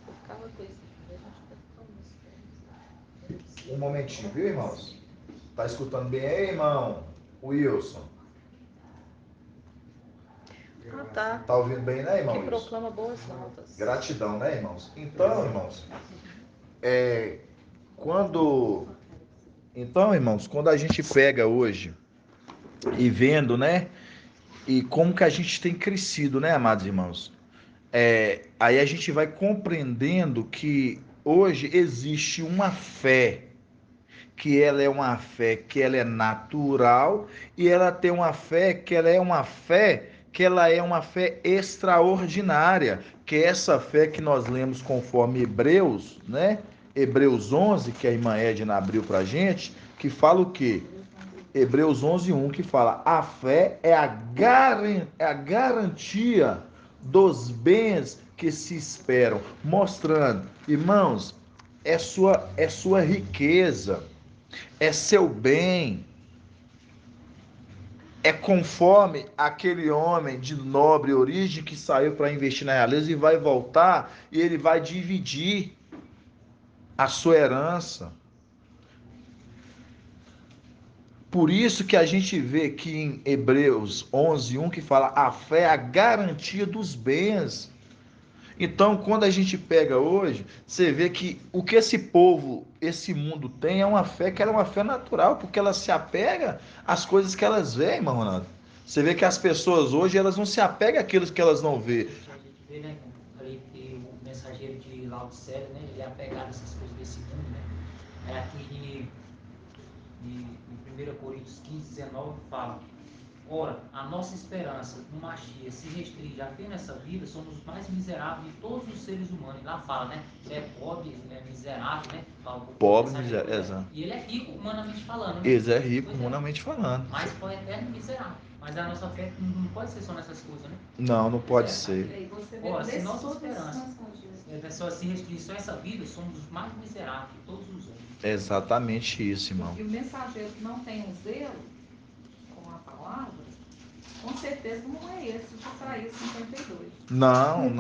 Eu ficava com isso. Um momentinho, viu, irmãos? Tá escutando bem aí, irmão? Wilson. Tá. Tá ouvindo bem, né, irmão? Que proclama boas novas. Gratidão, né, irmãos? Então, irmãos, quando a gente pega hoje e vendo, né, e como que a gente tem crescido, né, amados irmãos? Aí a gente vai compreendendo que hoje existe uma fé, que ela é uma fé que ela é natural, e ela tem uma fé que ela é uma fé extraordinária, que é essa fé que nós lemos conforme Hebreus, né? Hebreus 11, que a irmã Edna abriu pra gente, que fala o quê? Hebreus 11:1, que fala: a fé é a garantia dos bens que se esperam, mostrando, irmãos, é sua riqueza, é seu bem, é conforme aquele homem de nobre origem que saiu para investir na realeza e vai voltar e ele vai dividir a sua herança. Por isso que a gente vê que em Hebreus 11:1 que fala: a fé é a garantia dos bens. Então, quando a gente pega hoje, você vê que o que esse povo, esse mundo tem é uma fé que ela é uma fé natural, porque ela se apega às coisas que elas veem, irmão Ronaldo. Você vê que as pessoas hoje, elas não se apegam àquilo que elas não vê. A gente vê, né, ali que o mensageiro de Laodicea, né, ele é apegado a essas coisas desse mundo, né? É aqui em 1 Coríntios 15, 19, fala: ora, a nossa esperança no Mashiach se restringe apenas nessa vida, somos os mais miseráveis de todos os seres humanos. E lá fala, né? Ele é pobre, ele é miserável, né? Fala, pobre, miserável, exato. E ele é rico humanamente falando. Né? Ele é rico humanamente falando. Mas foi eterno miserável. Mas a nossa fé não pode ser só nessas coisas, né? Não pode ser. Ora, se nossa esperança só se restringe só essa vida, somos os mais miseráveis de todos os homens. Exatamente isso, irmão. E o mensageiro que não tem um zelo com a palavra, com certeza não é esse de Isaías 52. Não,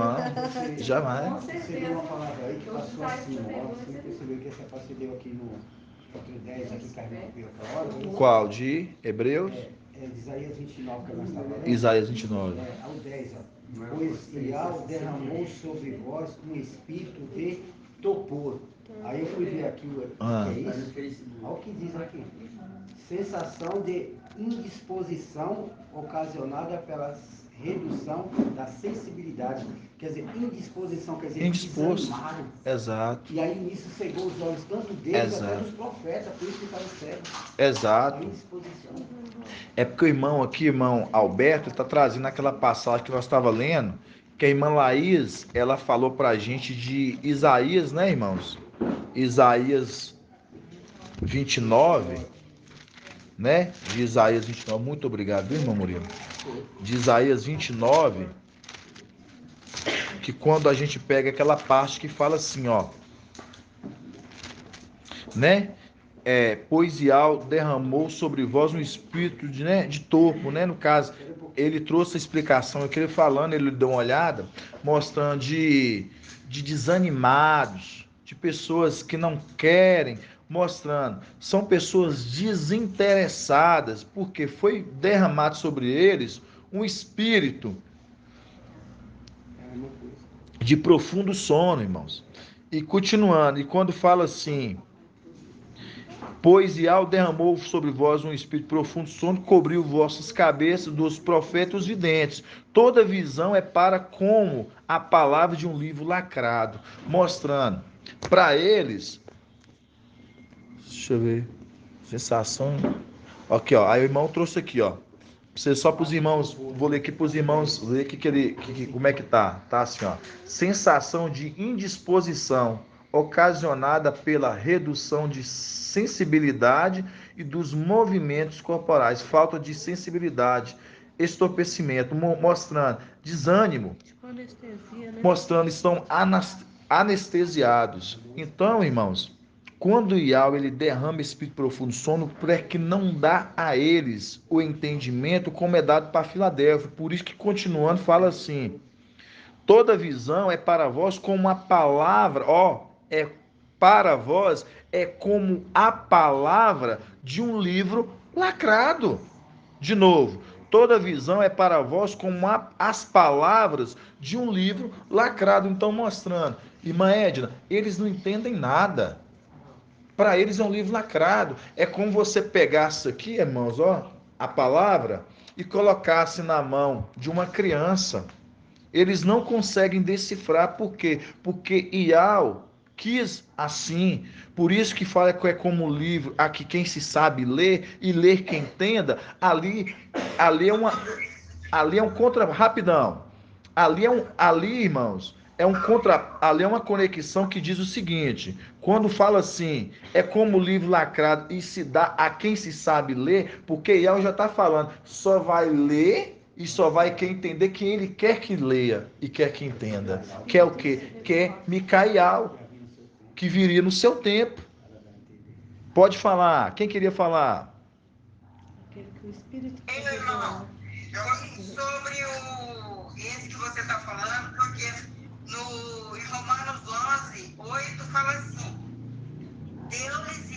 jamais. Com certeza. Você deu uma palavra aí que passou assim, você percebeu que essa parte deu aqui no capítulo 10, aqui que a gente viu aquela hora? Qual? De Hebreus? É de Isaías 29 que nós estávamos lendo. Isaías 29. Ao 10, ó. Pois Ial derramou sobre vós um espírito de topor. Aí eu fui ver aqui o que é isso. Olha o que diz aqui. Sensação de indisposição ocasionada pela redução da sensibilidade. Quer dizer, indisposição, quer dizer, indisposto. Exato. E aí nisso cegou os olhos tanto deles até dos profetas, por isso que estavam cegos. Exato. É porque o irmão aqui, irmão Alberto, está trazendo aquela passagem que nós estávamos lendo, que a irmã Laís, ela falou para a gente de Isaías, né, irmãos? Isaías 29, né? De Isaías 29. Muito obrigado, viu, irmão Murilo? De Isaías 29, que quando a gente pega aquela parte que fala assim, ó, né? Pois Ial derramou sobre vós um espírito de torpo, né? No caso, ele trouxe a explicação, aquele falando, ele deu uma olhada, mostrando de desanimados, de pessoas que não querem, mostrando, são pessoas desinteressadas, porque foi derramado sobre eles um espírito de profundo sono, irmãos. E continuando, e quando fala assim, pois Ial derramou sobre vós um espírito profundo sono, cobriu vossas cabeças dos profetas videntes. Toda visão é para como a palavra de um livro lacrado, mostrando para eles, deixa eu ver, sensação, aqui ó, aí o irmão trouxe aqui ó, só para os irmãos, vou ler aqui para os irmãos, ver como é que tá assim ó, sensação de indisposição ocasionada pela redução de sensibilidade e dos movimentos corporais, falta de sensibilidade, estorpecimento, mostrando desânimo, anestesia, né? mostrando estão anestesiados. Então, irmãos, quando o Ial ele derrama espírito profundo sono, é que não dá a eles o entendimento como é dado para Filadélfia. Por isso que continuando fala assim: toda visão é para vós como a palavra, para vós é como a palavra de um livro lacrado. De novo, toda visão é para vós como as palavras de um livro lacrado. Então, mostrando, irmã Edna, eles não entendem nada. Para eles é um livro lacrado. É como você pegasse aqui, irmãos, a palavra e colocasse na mão de uma criança. Eles não conseguem decifrar. Por quê? Porque Ial quis assim. Por isso que fala que é como um livro, aqui quem se sabe ler e ler quem entenda, ali é um contra, rapidão. Ali, irmãos, ali é uma conexão que diz o seguinte: quando fala assim, é como o livro lacrado e se dá a quem se sabe ler, porque Ial já está falando, só vai ler e só vai quem entender quem ele quer que leia e quer que entenda. Quer o quê? Quer Micael, que viria no seu tempo. Pode falar. Quem queria falar? Meu irmão, sobre esse que você está falando, porque em Romanos 11, 8 fala assim: deu-lhes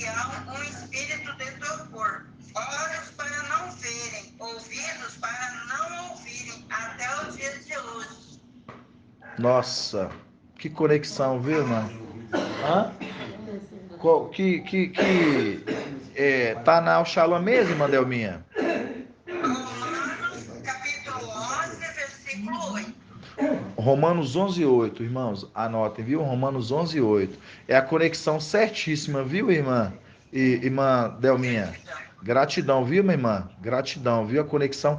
um espírito de torpor, olhos para não verem, ouvidos para não ouvirem, até os dias de hoje. Nossa, que conexão, viu, irmão? Tá na Alxalá mesmo, irmã Delminha? Romanos, capítulo 11, versículo 8. Romanos 11:8, irmãos, anotem, viu? Romanos 11:8. É a conexão certíssima, viu, irmã? Irmã Delminha? Gratidão, viu, minha irmã? Gratidão, viu? A conexão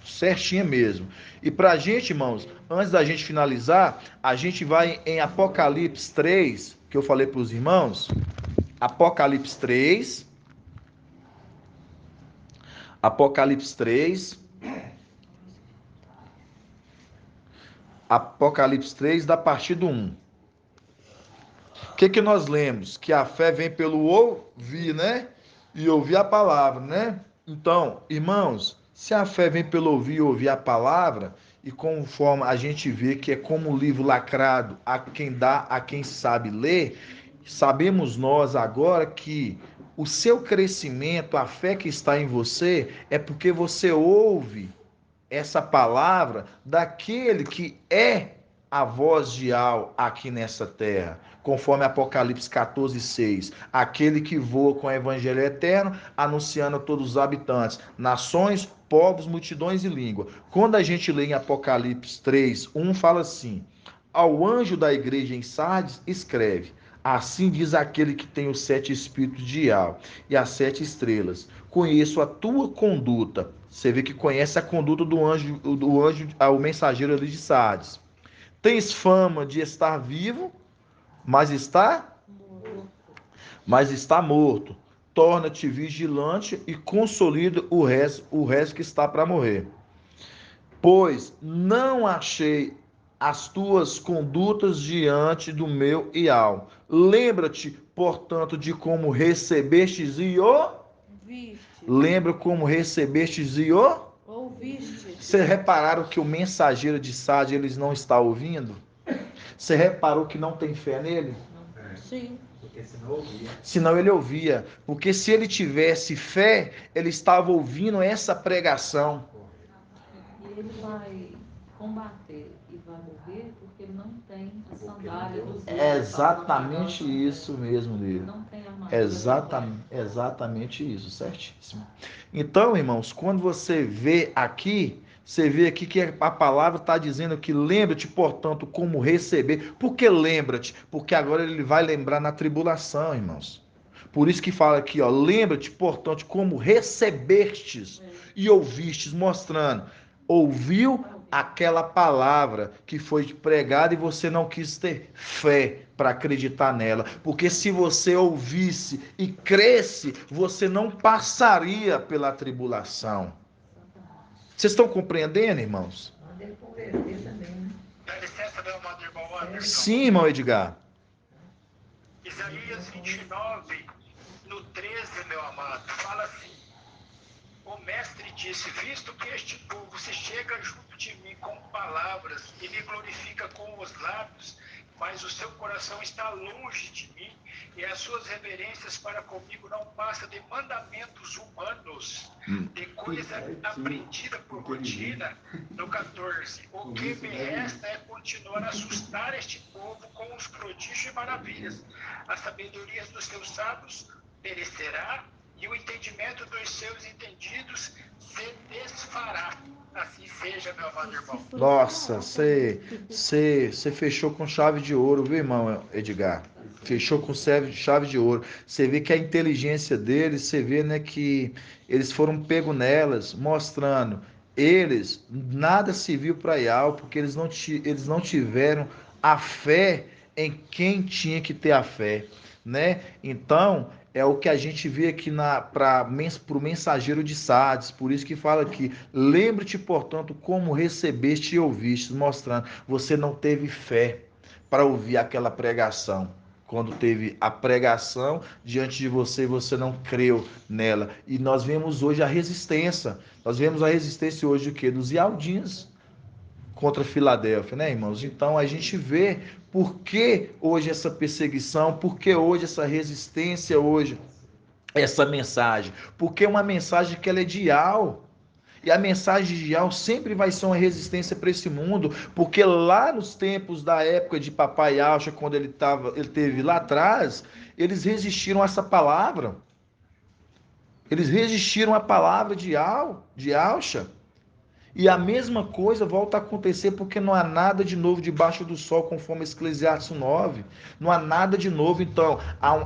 certinha mesmo. E pra gente, irmãos, antes da gente finalizar, a gente vai em Apocalipse 3, que eu falei pros irmãos. Apocalipse 3. Apocalipse 3. Apocalipse 3, da partir do 1. O que nós lemos? Que a fé vem pelo ouvir, né? E ouvir a palavra, né? Então, irmãos, se a fé vem pelo ouvir e ouvir a palavra, e conforme a gente vê que é como um livro lacrado a quem dá, a quem sabe ler, sabemos nós agora que o seu crescimento, a fé que está em você, é porque você ouve essa palavra daquele que é a voz de Al aqui nessa terra, conforme Apocalipse 14:6, aquele que voa com o evangelho eterno, anunciando a todos os habitantes, nações, povos, multidões e língua. Quando a gente lê em Apocalipse 3:1, fala assim: ao anjo da igreja em Sardes, escreve: assim diz aquele que tem os 7 espíritos de Al e as 7 estrelas. Conheço a tua conduta. Você vê que conhece a conduta do anjo, o mensageiro ali de Sardes. Tens fama de estar vivo, mas está morto. Torna-te vigilante e consolida o resto que está para morrer. Pois não achei as tuas condutas diante do meu Ial. Lembra-te, portanto, de como recebestes e ouviste. Lembra como recebestes e ouviste. Vocês repararam que o mensageiro de Sardes eles não está ouvindo? Você reparou que não tem fé nele? Sim. Porque senão ouvia. Senão ele ouvia. Porque se ele tivesse fé, ele estava ouvindo essa pregação. E ele vai combater e vai morrer porque ele não tem a sandália dos dedos. É exatamente isso mesmo, dele. Não tem armadura. Exatamente isso, certíssimo. Então, irmãos, quando você vê aqui que a palavra está dizendo que lembra-te, portanto, como receber. Por que lembra-te? Porque agora ele vai lembrar na tribulação, irmãos. Por isso que fala aqui, ó, lembra-te, portanto, como recebestes e ouvistes, mostrando, ouviu aquela palavra que foi pregada e você não quis ter fé para acreditar nela. Porque se você ouvisse e cresce, você não passaria pela tribulação. Vocês estão compreendendo, irmãos? Dá licença, meu amado irmão Anderson. Sim, irmão Edgar. Isaías 29, no 13, meu amado, fala assim: o mestre disse, visto que este povo se chega junto de mim com palavras e me glorifica com os lábios, mas o seu coração está longe de mim e as suas reverências para comigo não passam de mandamentos humanos, de coisa aprendida por rotina. No 14, o que me resta é continuar a assustar este povo com os prodígios e maravilhas. A sabedoria dos seus sábios perecerá e o entendimento dos seus entendidos se desfará. Assim seja, meu amado irmão. Nossa, você fechou com chave de ouro, viu, irmão Edgar? Fechou com chave de ouro. Você vê que a inteligência deles, você vê, né, que eles foram pegos nelas, mostrando. Eles, nada serviu para Ial, porque eles não tiveram a fé em quem tinha que ter a fé, né? Então, é o que a gente vê aqui para o mensageiro de Sardes. Por isso que fala aqui, lembre-te, portanto, como recebeste e ouviste, mostrando, você não teve fé para ouvir aquela pregação. Quando teve a pregação diante de você, você não creu nela. E nós vemos hoje a resistência. Nós vemos a resistência hoje o quê? Dos Ialdins contra Filadélfia, né, irmãos? Então a gente vê por que hoje essa perseguição, por que hoje essa resistência, hoje essa mensagem. Porque é uma mensagem que ela é de Al. E a mensagem de Al sempre vai ser uma resistência para esse mundo, porque lá nos tempos da época de Papai Alcha, quando ele teve lá atrás, eles resistiram a essa palavra. Eles resistiram à palavra de Alcha. E a mesma coisa volta a acontecer porque não há nada de novo debaixo do sol, conforme Eclesiastes 9. Não há nada de novo. Então,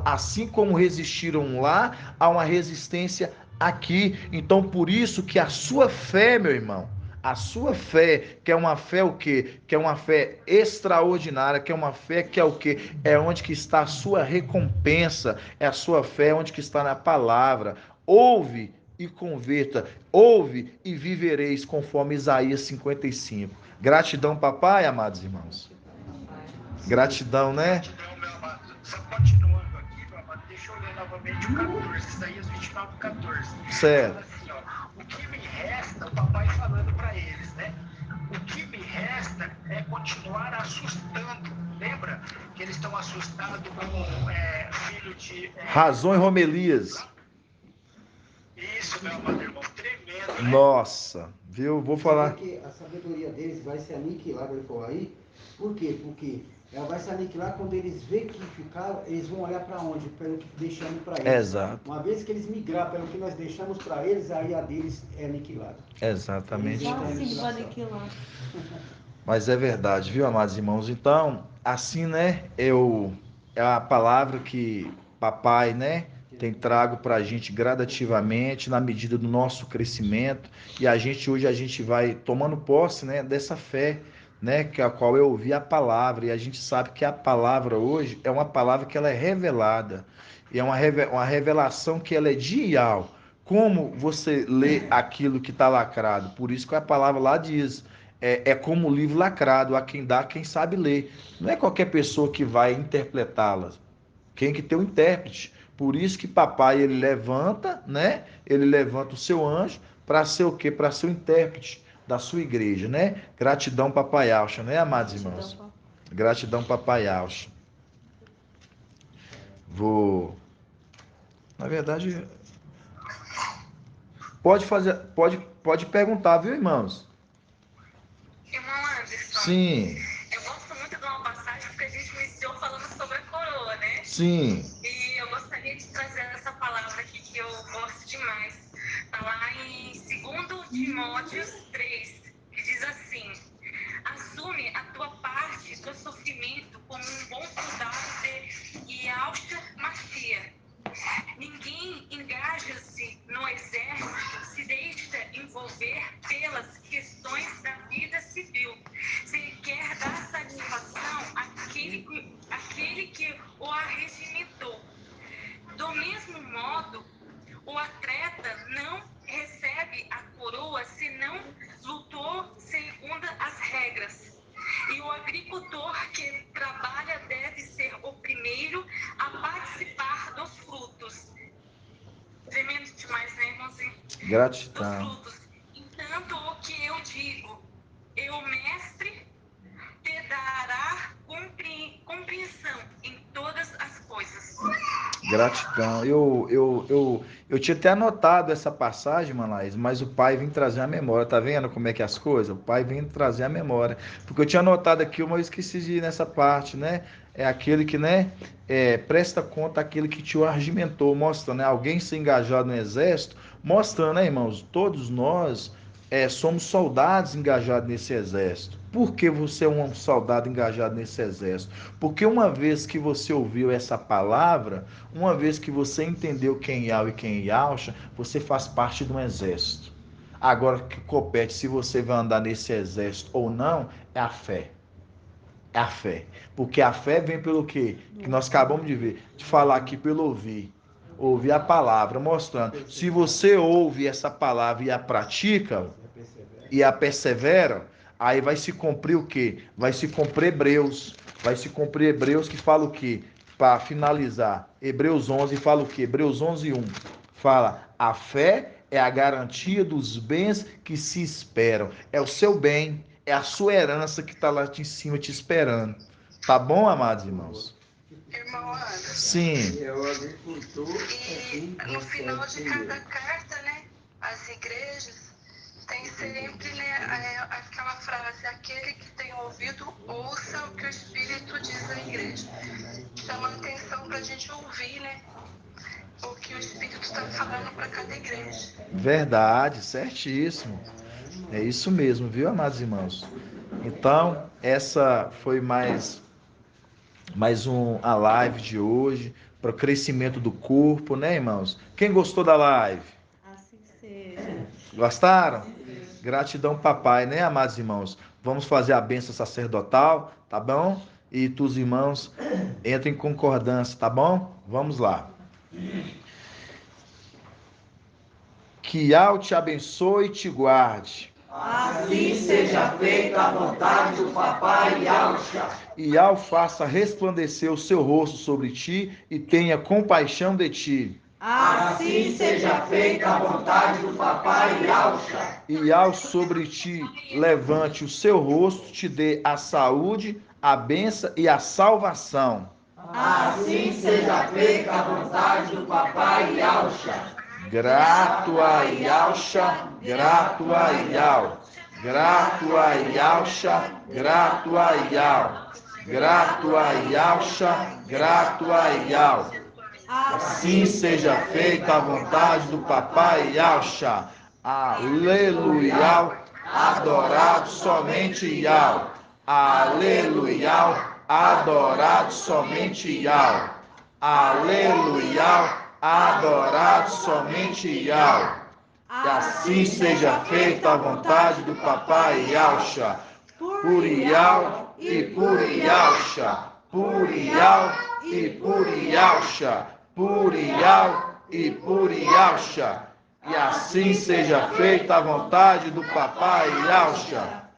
assim como resistiram lá, há uma resistência aqui. Então, por isso que a sua fé, meu irmão, a sua fé, que é uma fé o quê? Que é uma fé extraordinária, que é uma fé que é o quê? É onde que está a sua recompensa, é a sua fé onde que está na palavra. Ouve e converta, ouve e vivereis, conforme Isaías 55. Gratidão, papai, amados irmãos. Gratidão, né? Gratidão, meu amado. Só continuando aqui, meu amado, deixa eu ler novamente o 14, Isaías 29, 14. Certo. Fala assim, ó, o que me resta, o papai falando para eles, né? O que me resta é continuar assustando. Lembra que eles estão assustados com filho de... Razão e Romelias. Isso, meu amado irmão, tremendo, né? Nossa, viu? Vou falar. Porque a sabedoria deles vai se aniquilar, ele falou aí. Por quê? Porque ela vai se aniquilar quando eles verem que ficaram, eles vão olhar para onde? Pelo que deixamos para eles. Exato. Uma vez que eles migrar pelo que nós deixamos para eles, aí a deles é aniquilada. Exatamente. Só assim vai aniquilar. Mas é verdade, viu, amados irmãos? Então, assim, né, é a palavra que papai, né, tem trago para a gente gradativamente, na medida do nosso crescimento, e hoje a gente vai tomando posse, né, dessa fé, né, que a qual eu ouvi a palavra, e a gente sabe que a palavra hoje é uma palavra que ela é revelada, e é uma revelação que ela é dial. Como você lê aquilo que está lacrado? Por isso que a palavra lá diz, é como o livro lacrado, a quem dá, quem sabe ler. Não é qualquer pessoa que vai interpretá-las. Quem que tem um intérprete. Por isso que papai, ele levanta, né? Ele levanta o seu anjo para ser o quê? Para ser o intérprete da sua igreja, né? Gratidão, papai Alcha, né, amados irmãos? Gratidão, papai Alcha. Na verdade, pode perguntar, viu, irmãos? Irmão Anderson. Sim. Eu gosto muito de uma passagem porque a gente iniciou falando sobre a coroa, né? Sim. E eu gostaria de trazer essa palavra aqui que eu gosto demais. Está lá em 2 Timóteo 3, que diz assim: assume a tua parte e teu sofrimento como um bom soldado de Yaucha-Machia. Ninguém engaja-se no exército, se deixa envolver pelas questões da vida civil. Se quer dar satisfação àquele que o arregimentou. Do mesmo modo, o atleta não recebe a coroa se não lutou segundo as regras. E o agricultor que trabalha deve ser o primeiro a participar dos frutos. Tremendo demais, né, irmãozinho? Gratidão. Dos frutos. Entanto, o que eu digo, o mestre te dará compreensão em todas as coisas. Gratidão. Eu tinha até anotado essa passagem, Manlaís, mas o pai vem trazer a memória. Tá vendo como é que é as coisas? O pai vem trazer a memória. Porque eu tinha anotado aqui, mas eu esqueci de ir nessa parte, né? É aquele que, né? Presta conta àquele que te argimentou, mostra, né? Alguém se engajar no exército, mostrando, né, irmãos? Todos nós somos soldados engajados nesse exército. Por que você é um soldado engajado nesse exército? Porque uma vez que você ouviu essa palavra, uma vez que você entendeu quem é Yau e quem é Yausha, você faz parte de um exército. Agora, o que compete se você vai andar nesse exército ou não, é a fé. É a fé. Porque a fé vem pelo quê? Que nós acabamos de ver, de falar aqui pelo ouvir. Ouvir a palavra, mostrando. Se você ouve essa palavra e a pratica, e a persevera, aí vai se cumprir o quê? Vai se cumprir Hebreus. Vai se cumprir Hebreus que fala o quê? Para finalizar, Hebreus 11 fala o quê? Hebreus 11:1 fala: a fé é a garantia dos bens que se esperam. É o seu bem, é a sua herança que está lá de cima te esperando. Tá bom, amados irmãos? Irmão Anderson. Sim. E no final de cada carta, né, às igrejas, tem sempre, né, aquela frase: aquele que tem ouvido, ouça o que o Espírito diz à igreja. Chama a atenção para a gente ouvir, né, o que o Espírito está falando para cada igreja. Verdade, certíssimo. É isso mesmo, viu, amados irmãos? Então, essa foi mais a live de hoje, para o crescimento do corpo, né, irmãos? Quem gostou da live? Gostaram? Gratidão, papai, né, amados irmãos? Vamos fazer a bênção sacerdotal, tá bom? E os irmãos entrem em concordância, tá bom? Vamos lá. Que Yahweh te abençoe e te guarde. Assim seja feita a vontade do papai Yahshua. E Yahweh faça resplandecer o seu rosto sobre ti e tenha compaixão de ti. Assim seja feita a vontade do papai Yahshua. E Yahweh sobre ti levante o seu rosto, te dê a saúde, a bênção e a salvação. Assim seja feita a vontade do papai Yahshua. Grato a Yahshua, grato a Yahweh. Grato a Yahshua, grato a Yahweh. Grato a Yahshua, grato a Yahweh. Assim seja feita a vontade do papai Yahshua. Aleluia, adorado somente Yahweh. Aleluia, adorado somente Yahweh. Aleluia, adorado somente Yahweh. Que assim seja feita a vontade do papai Yahshua. Por Yahweh e por Yahshua. Por Yahweh e por Yahshua. Por Yahweh e por Yahshua. E assim seja feita a vontade do papai Yahshua.